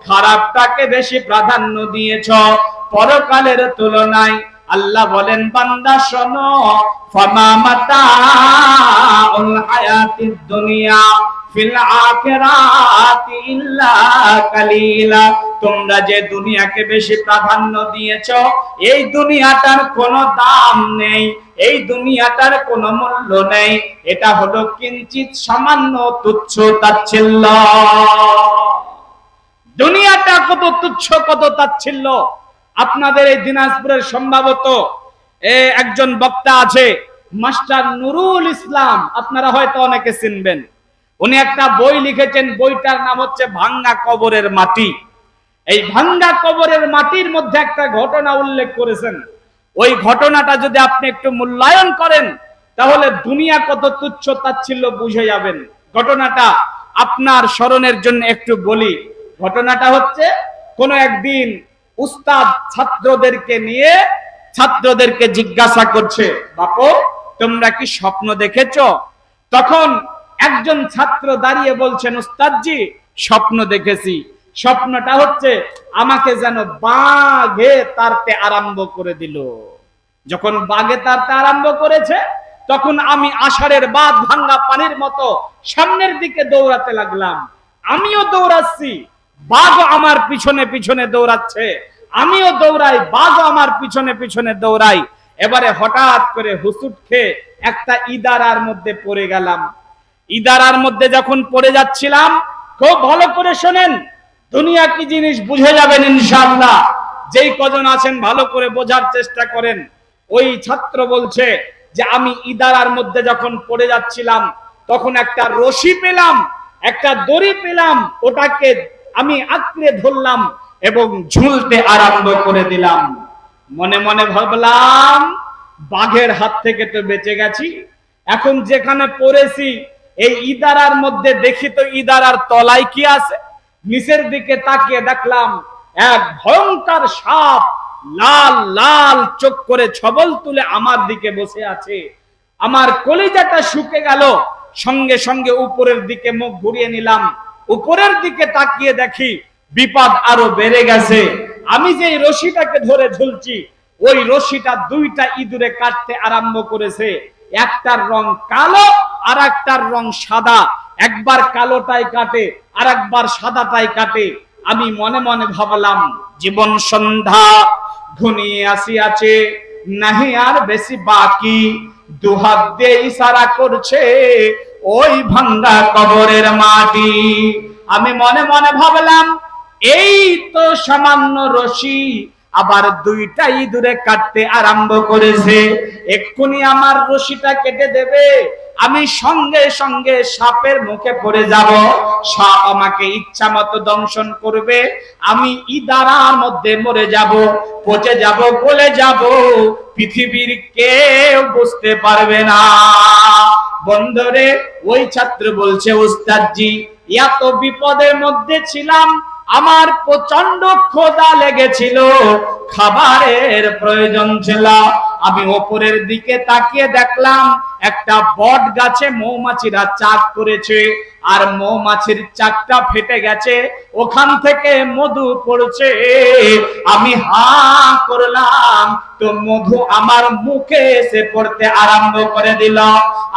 খারাপটাকে বেশি প্রাধান্য দিয়েছো পরকালের তুলনায়। আল্লাহ বলেন বান্দা শোনো, ফামা মাতাউল হায়াতিদ দুনিয়া ফিল আখিরাতি ইল্লা কালিলা, তোমরা যে দুনিয়াকে বেশি প্রাধান্য দিয়েছো, এই দুনিয়াটার কোনো দাম নেই, এই দুনিয়াটার কোনো মূল্য নেই। এটা হলো কিঞ্চিত সামান্য তুচ্ছ তাচ্ছিল্য। দুনিয়াটা কত তুচ্ছ, কত তাচ্ছিল্য। আপনাদের এই দিনাজপুরের সম্ভবত একজন বক্তা আছে, মাস্টার নুরুল ইসলাম, আপনারা হয়তো অনেকে চিনবেন। উনি একটা বই লিখেছেন, বইটার নাম হচ্ছে ভাঙ্গা কবরের মাটি। এই ভাঙ্গা কবরের মাটির মধ্যে একটা ঘটনা উল্লেখ করেছেন। ওই ঘটনাটা যদি আপনি একটু মূল্যায়ন করেন, তাহলে দুনিয়া কত তুচ্ছ তাচ্ছিল্য বুঝে যাবেন। ঘটনাটা আপনার স্মরণের জন্য একটু বলি। ঘটনাটা হচ্ছে, কোন একদিন উস্তাদ ছাত্রদেরকে নিয়ে ছাত্রদেরকে জিজ্ঞাসা করছে, বাপু তোমরা কি স্বপ্ন দেখেছো? তখন একজন ছাত্র দাঁড়িয়ে বলছেন, উস্তাদজি স্বপ্ন দেখেছি। স্বপ্নটা হচ্ছে আমাকে যেন বাঘে তাড়তে আরম্ভ করে দিল। যখন বাঘে তাড়তে আরম্ভ করেছে, তখন আমি আষাঢ়ের বাঁধ ভাঙ্গা পানির মতো সামনের দিকে দৌড়াতে লাগলাম। আমিও দৌড়াচ্ছি, বাঘও আমার পিছনে পিছনে দৌড়াচ্ছে, আমিও দৌড়াই, বাঘও আমার পিছনে পিছনে দৌড়াই। এবারে হঠাৎ করে হুসুট খেয়ে একটা ইদারার মধ্যে পড়ে গেলাম। ইদারার মধ্যে যখন পড়ে যাচ্ছিলাম, খুব ভালো করে শোনেন, দুনিয়া কি জিনিস বুঝে যাবেন ইনশাআল্লাহ। যেই কজন আছেন ভালো করে বোঝার চেষ্টা করেন। ওই ছাত্র বলছে যে আমি ইদারার মধ্যে যখন পড়ে যাচ্ছিলাম, তখন একটা রশি পেলাম, একটা দড়ি পেলাম, ওটাকে আমি আঁকড়ে ধরলাম এবং ঝুলতে আরম্ভ করে দিলাম। মনে মনে ভাবলাম বাঘের হাত থেকে তো বেঁচে গেছি, এখন যেখানে পড়েছি এই ইদারার মধ্যে দেখি তো ইদারার তলায় কি আছে। নিচের দিকে তাকিয়ে দেখলাম এক ভয়ঙ্কর সাপ লাল লাল চোখ করে ছবল তুলে আমার দিকে বসে আছে। আমার কলিজাটা শুকে গেল। সঙ্গে সঙ্গে উপরের দিকে মুখ ঘুরিয়ে নিলাম। উপরের দিকে তাকিয়ে দেখি বিপদ আরো বেড়ে গেছে। আমি যে রশিটাকে ধরে ঝুলছি, ওই রশিটা দুইটা ইঁদুরে কাটতে আরম্ভ করেছে। একটার রং কালো আর একটার রং সাদা। একবার কালোটাই কাটে আর একবার সাদাটাই কাটে। আমি মনে মনে ভাবলাম জীবন সন্ধ্যা ঘনিয়ে আসিয়াছে, নাহি আর বেশি বাকি। দুহাত দিয়ে ইশারা করছে ওই ভাঙ্গা কবরের মাটি। আমি মনে মনে ভাবলাম এই তো সামান্য রশি, আবার দুইটা ইঁদুরে কাটতে আরম্ভ করেছে। এক্ষুনি আমার রশিটা কেটে দেবে, আমি সঙ্গে সঙ্গে সাপের মুখে পড়ে যাব। সাপ আমাকে ইচ্ছা মতো দংশন করবে, আমি ইদারার মধ্যে মরে যাব, পচে যাব, গলে যাব, পৃথিবীর কেউ বুঝতে পারবে না। বন্ধুরে, ওই ছাত্র বলছে উস্তাদজি এত বিপদের মধ্যে ছিলাম, আমার প্রচন্ড ক্ষুধা লেগেছিল, খাবারের প্রয়োজন ছিল। আমি উপরের দিকে তাকিয়ে দেখলাম একটা বট গাছে মৌমাছিরা চাক করেছে, আর মৌমাছির চাকটা ফেটে গেছে, ওখান থেকে মধু পড়ছে। আমি হা করলাম তো মধু আমার মুখে এসে পড়তে আরম্ভ করে দিল।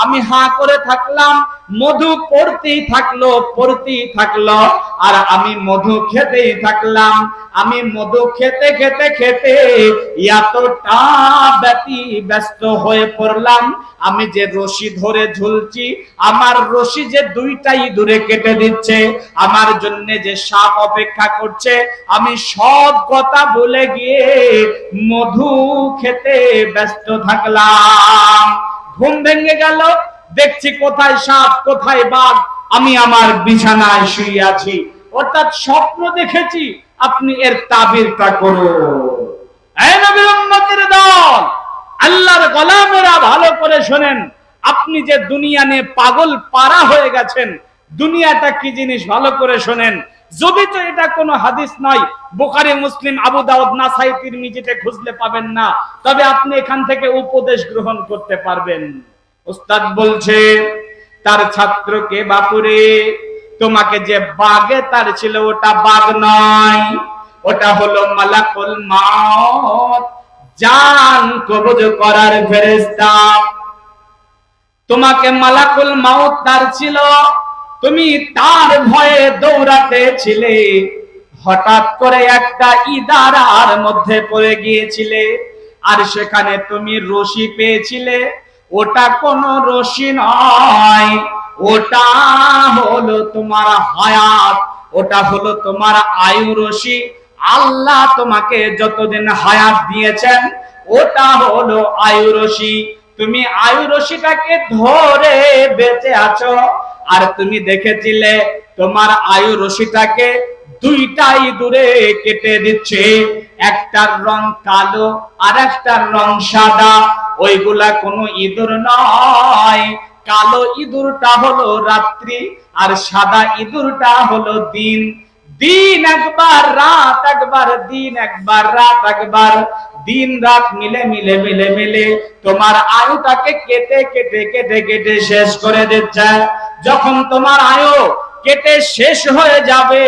আমি হা করে থাকলাম, মধু পড়তেই থাকলো, পড়তেই থাকলো, আর আমি মধু খেতেই থাকলাম। আমি মধু খেতে খেতে খেতে এতটা ব্যস্ত হয়ে পড়লাম, আমি যে রশি ধরে ঝুলছি, আমার রশি যে দুইটা ইঁদুরে কেটে দিচ্ছে, আমার জন্য যে সাপ অপেক্ষা করছে, আমি সব কথা ভুলে গিয়ে মধু খেতে ব্যস্ত থাকলাম। ঘুম ভেঙে গেল, দেখছি কোথায় সাপ কোথায় বাঘ, আমি আমার বিছানায় শুয়ে আছি, অর্থাৎ স্বপ্ন দেখেছি। আপনি এর তাবিরটা করুন। এই নবীর উম্মতের দল, আল্লাহর গোলামেরা ভালো করে শোনেন, আপনি যে দুনিয়া নিয়ে পাগল পারা হয়ে গেছেন, দুনিয়াটা কি জিনিস ভালো করে শোনেন। যদি তো এটা কোনো হাদিস নয়, বুখারী, মুসলিম, আবু দাউদ, নাসাই, তিরমিজিতে খুঁজলে পাবেন না, তবে আপনি এখান থেকে উপদেশ গ্রহণ করতে পারবেন। উস্তাদ বলছে তার ছাত্রকে, বাপুরে তোমাকে যে বাগে তার ছিল ওটা বাঘ নয়, ওটা হলো মালাকুল মউত, জান কবজ করার ফেরেশতা। তোমাকে মালাকুল মউত তার ছিল, তুমি তার ভয়ে দৌড়াতে ছিলে, হঠাৎ করে একটা ইদারার মধ্যে পড়ে গিয়েছিলে, আর সেখানে তুমি রশি পেয়েছিলে। ওটা কোনো রশি নয়, ওটা হলো তোমার হায়াত, ওটা হলো তোমার আয়ু রশি। আল্লাহ তোমাকে যতদিন হায়াত দিয়েছেন ওটা হলো আয়ু রশি। তুমি আয়ু রশিটাকে ধরে বেঁচে আছো, আর তুমি দেখেছিলে তোমার আয়ু রশিটাকে দুইটা ইঁদুরে কেটে দিচ্ছে, একটার রং কালো আর একটার রং সাদা। ওইগুলা কোনো ইঁদুর নয়, কালো ইঁদুরটা হলো রাত্রি আর সাদা ইঁদুরটা হলো দিন। দিন একবার, রাত একবার, দিন একবার, রাত একবার, দিন রাত মিলে মিলে মিলে মিলে তোমার আয়ুটাকে কেটে কেটে কেটে কেটে শেষ করে দিচ্ছে। যখন তোমার আয়ু কেটে শেষ হয়ে যাবে,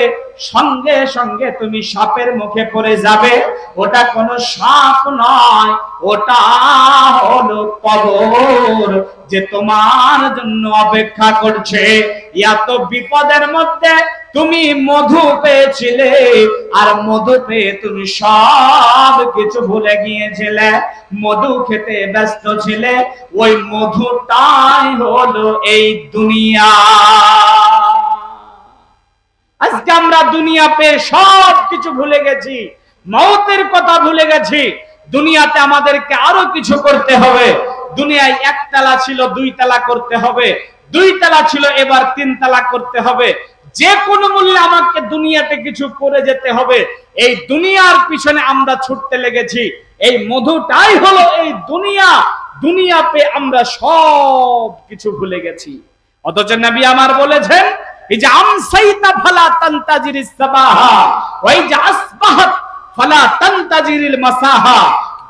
সঙ্গে সঙ্গে তুমি সাপের মুখে পড়ে যাবে। ওটা কোনো সাপ নয়, ওটা হলো কবর, যে তোমার জন্য অপেক্ষা করছে। এত বিপদের মধ্যে তুমি মধু পেয়েছিলে, আর মধু পেয়ে তুমি সব কিছু ভুলে গিয়েছিলে, মধু খেতে ব্যস্ত ছিলে। ওই মধুটাই হলো এই দুনিয়া। আজকে আমরা দুনিয়া পেয়ে সব কিছু ভুলে গেছি, মওতের কথা ভুলে গেছি। দুনিয়াতে আমাদেরকে আরো কিছু করতে হবে। দুনিয়ায় একতলা ছিল, দুইতলা করতে হবে। 2 তালা ছিল, এবার 3 তালা করতে হবে। যে কোনো মূল্যে আমাকে দুনিয়াতে কিছু করে যেতে হবে। এই দুনিয়ার পিছনে আমরা ছুটতে লেগেছি। এই মধুটাই হলো এই দুনিয়া। দুনিয়া পেয়ে আমরা সব কিছু ভুলে গেছি। অথচ নবী আমার বলেছেন, এই যে আমসাইতা ফালা তানতাজিরিস সাবাহা ওয়া ইজা আসবাহাত ফালা তানতাজিরিল মাসাহা।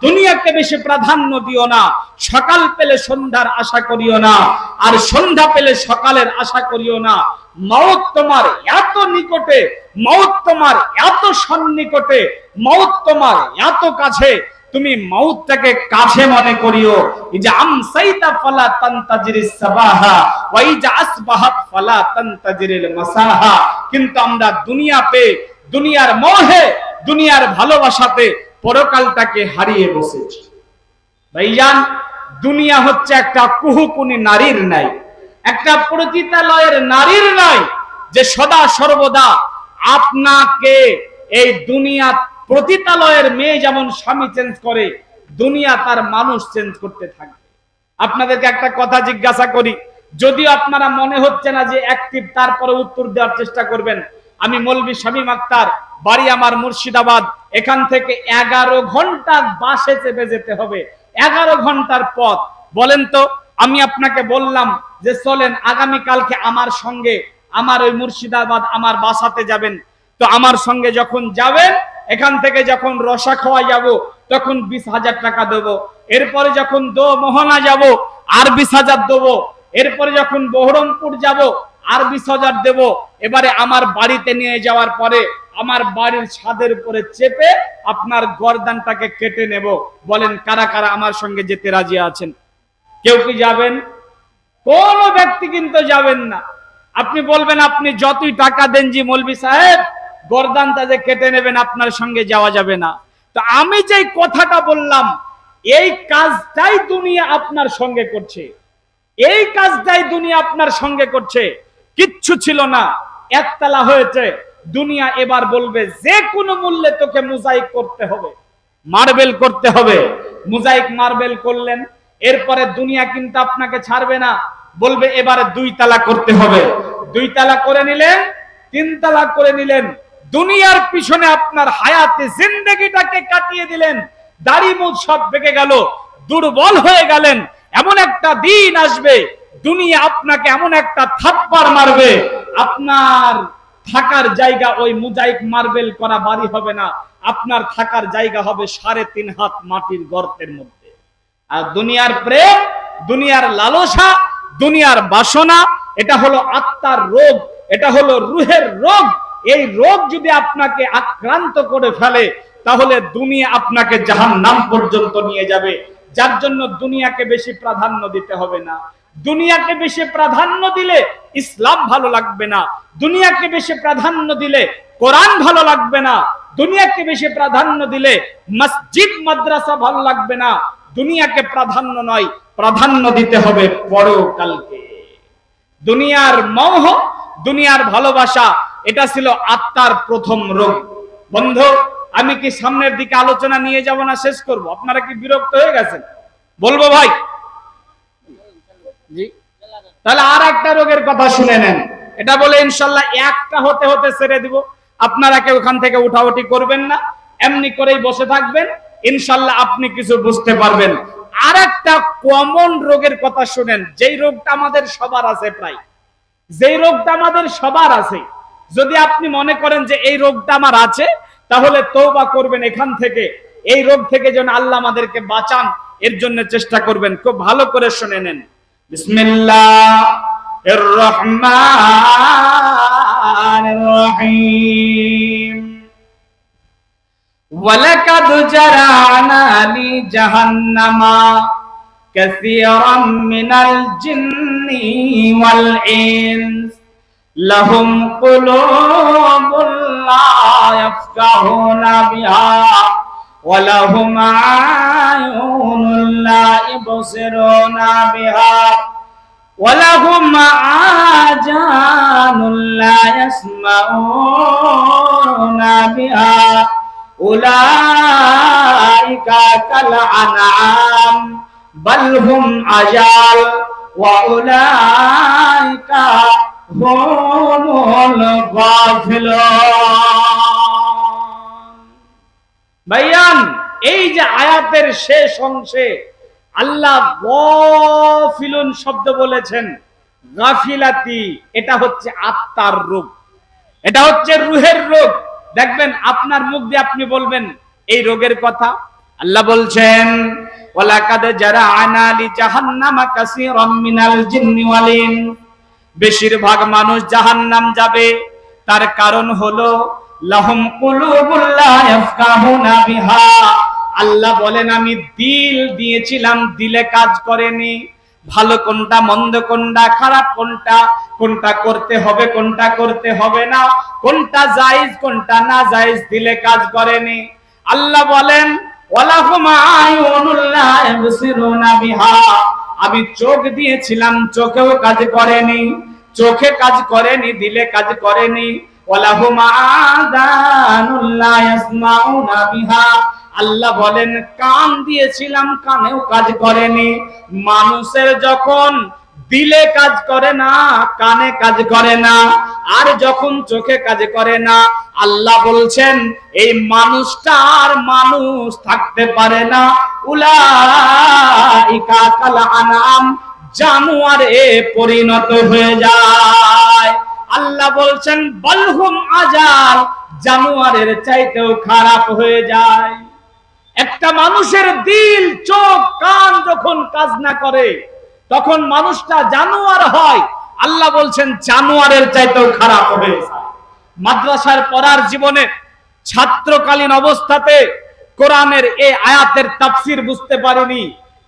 দুনিয়াকে বেশি প্রাধান্য দিও না, সকাল পেলে সন্ধ্যার আশা করিও না, আর সন্ধ্যা পেলে সকালের আশা করিও না। মওত তোমার এত নিকটে, মওত তোমার এত সন্নিকটে, মওত তোমার এত কাছে, তুমি মওতটাকে কাছে মনে করিও। ইজা আমসাইতা ফালা তানতাজিরিস সাবাহা ওয়া ইজা আসবাহাত ফালা তানতাজিরিল মাসাহা। কিন্তু আমরা দুনিয়া পেয়ে, দুনিয়ার মোহে, দুনিয়ার ভালোবাসাতে পরকালটাকে হারিয়ে বসেছি। ভাইজান, দুনিয়া হচ্ছে একটা কুহুকুনি নারীর নাই, একটা পতিতালয়ের নারীর নাই, যে সদা সর্বদা আপনাকে এই দুনিয়া, পতিতালয়ের মেয়ে যেমন স্বামী চেঞ্জ করে, দুনিয়া তার মানুষ চেঞ্জ করতে থাকবে। আপনাদেরকে একটা কথা জিজ্ঞাসা করি, যদিও আপনারা মনে হচ্ছে না যে অ্যাক্টিভ, তারপরে উত্তর দেওয়ার চেষ্টা করবেন। আমি মৌলভী শামীম আক্তার, বাড়ি আমার মুর্শিদাবাদ। এখান থেকে 11 ঘন্টা বাসে চেপে যেতে হবে, 11 ঘন্টার পথ। বলেন তো, আমি আপনাকে বললাম যে চলেন আগামী কালকে আমার সঙ্গে আমার ওই মুর্শিদাবাদ আমার বাসাতে যাবেন। তো আমার সঙ্গে যখন যাবেন, এখান থেকে যখন রসা খাওয়া যাব তখন 20,000 টাকা দেবো। এরপরে যখন মোহনা যাব আর 20,000 দেবো। এরপরে যখন বহরমপুর যাব আর 20,000 দেব। এবারে আমার বাড়িতে নিয়ে যাওয়ার পরে আমার বাড়ির ছাদের উপরে চেপে আপনার গর্দানটাকে কেটে নেব। বলেন কারা কারা আমার সঙ্গে যেতে রাজি আছেন? কেউ কি যাবেন? কোন ব্যক্তি কিন্তু যাবেন না। আপনি বলবেন আপনি যতই টাকা দেন জি মৌলভী সাহেব, গর্দানটা যে কেটে নেবেন, আপনার সঙ্গে যাওয়া যাবে না। তো আমি যে কথাটা বললাম, এই কাজটাই দুনিয়া আপনার সঙ্গে করছে, এই কাজটাই দুনিয়া আপনার সঙ্গে করছে। কিচ্ছু ছিল না, একতলা হয়েছে। দুনিয়া এবার বলবে যে কোনো মূল্যে তোকে মোজাইক করতে হবে, মার্বেল করতে হবে। মোজাইক মার্বেল করলেন, এরপরে দুনিয়া কিন্তু আপনাকে ছাড়বে না, বলবে এবারে 2 তালা করতে হবে। 2 তালা করে নিলেন, 3 তালা করে নিলেন। দুনিয়ার পিছনে আপনার হায়াতে জিন্দেগিটাকে কাটিয়ে দিলেন। দাড়ি মুখ সব বেঁকে গেল, দুর্বল হয়ে গেলেন। এমন একটা দিন আসবে, দুনিয়া আপনাকে এমন একটা থাপ্পড় মারবে, আপনার থাকার জায়গা ওই মোজাইক মার্বেল করা বাড়ি হবে না, আপনার থাকার জায়গা হবে 3.5 হাত মাটির গর্তের মধ্যে। আর দুনিয়ার প্রেম, দুনিয়ার লালসা, দুনিয়ার বাসনা, এটা হলো আত্মার রোগ, এটা হলো রুহের রোগ। এই রোগ যদি আপনাকে আক্রান্ত করে ফেলে, তাহলে দুনিয়া আপনাকে জাহান্নাম পর্যন্ত নিয়ে যাবে। যার জন্য দুনিয়াকে বেশি প্রাধান্য দিতে হবে না। দুনিয়াকে বেশি প্রাধান্য দিলে ইসলাম ভালো লাগবে না, দুনিয়াকে বেশি প্রাধান্য দিলে কোরআন ভালো লাগবে না, দুনিয়াকে বেশি প্রাধান্য দিলে মসজিদ মাদ্রাসা ভালো লাগবে না। দুনিয়াকে প্রাধান্য নয়, প্রাধান্য দিতে হবে পরকালকে। দুনিয়ার মোহ, দুনিয়ার ভালোবাসা, এটা ছিল আত্মার প্রথম রোগ। বন্ধু, আমি কি সামনের দিকে আলোচনা নিয়ে যাব না শেষ করব? আপনারা কি বিরক্ত হয়ে গেছেন? বলবো ভাই? জি, তাহলে আর একটা রোগের কথা শুনে নেন। এটা বলে ইনশাল্লাহ একটা হতে হতে ছেড়ে দিব। আপনারা কেউ ওখান থেকে উঠাউঠি করবেন না, এমনি করেই বসে থাকবেন, ইনশাল্লাহ আপনি কিছু বুঝতে পারবেন। আর একটা কমন রোগের কথা শুনেন, যেই রোগটা আমাদের সবার আছে, প্রায় যেই রোগটা আমাদের সবার আছে। যদি আপনি মনে করেন যে এই রোগটা আমার আছে, তাহলে তওবা করবেন এখান থেকে, এই রোগ থেকে যেন আল্লাহ আমাদেরকে বাঁচান, এর জন্য চেষ্টা করবেন। খুব ভালো করে শুনে নেন। বিসমিল্লাহির রহমানির রহিম। ওয়ালাকাদ জারানা লি জাহান্নামা কাসীরাম মিনাল জিন্নি ওয়াল ইনস লাহুম কুলুবুন লা ইয়াফকাহুনা বিহা ওয়া লাহুম আ'য়ুনুন লা ইবসিরুনা বিহা ওয়া লাহুম আযানুন লা ইয়াসমাউনা বিহা উলাইকা কাল আনআম বাল হুম আযাল ওয়া উলাইকা হুমুল গাফিলুন। ভাইয়ান, এই যে আয়াতের শেষ অংশে আল্লাহ গাফিলুন শব্দ বলেছেন, গাফিলাতি, এটা হচ্ছে আত্মার রোগ, এটা হচ্ছে রুহের রোগ। দেখবেন আপনার মুখ দিয়ে আপনি বলবেন এই রোগের কথা। আল্লাহ বলছেন, ওয়ালাকাদ জারা'না লি জাহান্নামা কাসীরাম মিনাল জিন্নি ওয়াল ইনস, বেশিরভাগ মানুষ জাহান্নাম যাবে, তার কারণ হলো লাহুম কুলুবুল লা ইয়াফকাহুনা বিহা। আল্লাহ বলেন আমি দিল দিয়েছিলাম, দিলে কাজ করেনি। ভালো কোনটা, মন্দ কোনটা, খারাপ কোনটা, কোনটা করতে হবে, কোনটা করতে হবে না, কোনটা জায়েজ, কোনটা না জায়েজ, দিলে কাজ করেনি। আল্লাহ বলেন ওয়ালাহুম আয়ুনুল লা ইবসিরুনা বিহা, আমি চোখ দিয়েছিলাম, চোখেও কাজ করেনি, চোখে কাজ করেনি, দিলে কাজ করেনি। ওয়ালাহুম আযানুল লা ইয়াসমাউনা বিহা, আল্লাহ বলেন কান দিয়েছিলাম, কানেও কাজ করেনি। মানুষের যখন দিলে কাজ করে না, কানে কাজ করে না, আর যখন চোখে কাজ করে না, আল্লাহ বলছেন এই মানুষটা আর মানুষ থাকতে পারে না। উলাইকা কাল আনাম, জানোয়ারে পরিণত হয়ে যায়। আল্লাহ বলছেন বালহুম আজাল, জানোয়ারের চাইতেও খারাপ হয়ে যায়। একটা মানুষের দিল, চোখ, কান যখন কাজ না করে তখন মানুষটা জানোয়ার হয়। আল্লাহ বলছেন জানোয়ারের চাইতেও খারাপ হবে। মাদ্রাসার পড়ার জীবনে ছাত্রকালীন অবস্থাতে কোরআনের এই আয়াতের তাফসীর বুঝতে পারিনি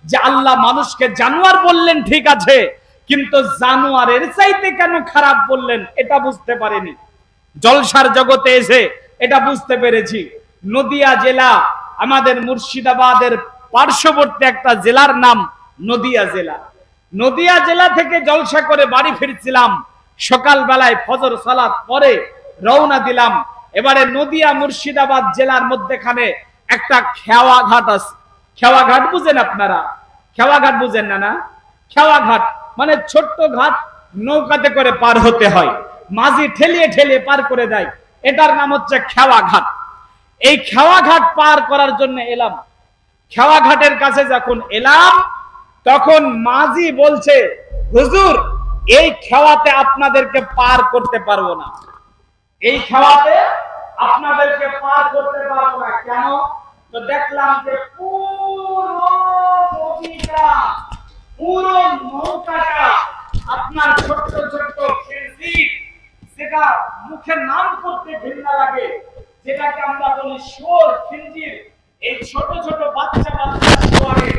যে আল্লাহ মানুষকে জানোয়ার বললেন ঠিক আছে, কিন্তু জানোয়ারের চাইতে কেন খারাপ বললেন এটা বুঝতে পারিনি। জলসার জগতে এসে এটা বুঝতে পেরেছি। নদিয়া জেলা, আমাদের মুর্শিদাবাদের পার্শ্ববর্তী একটা জেলার নাম নদিয়া জেলা। নদিয়া জেলা থেকে জলসা করে বাড়ি ফিরছিলাম, সকাল বেলায় ফজর সালাত পরে রওনা দিলাম। এবারে নদিয়া মুর্শিদাবাদ জেলার মধ্যখানে একটা খেওয়া ঘাট আছে। খেওয়া ঘাট বুঝেন আপনারা? খেওয়া ঘাট বুঝেন না? না, খেওয়া ঘাট মানে ছোট্ট ঘাট, নৌকাতে করে পার হতে হয়, মাঝি ঠেলিয়ে ঠেলিয়ে পার করে দেয়, এটার নাম হচ্ছে খেওয়া ঘাট। এই খেওয়া ঘাট পার করার জন্য এলাম। খেওয়া ঘাটের কাছে যখন এলাম তখন মাঝি বলছে, হুজুর এই খেওয়াতে আপনাদেরকে পার করতে পারবো না, এই খেওয়াতে আপনাদেরকে পার করতে পারবো না। কেন? তো দেখলাম যে পুরো নৌকাটা আপনার ছোট্ট ছোট্ট খিলজির, যেটা মুখে নাম করতে ঘৃণা লাগে, যেটাকে আমরা বলি শুয়োর, খিলজির, এই ছোট ছোট বাচ্চা বাচ্চা শুয়োরের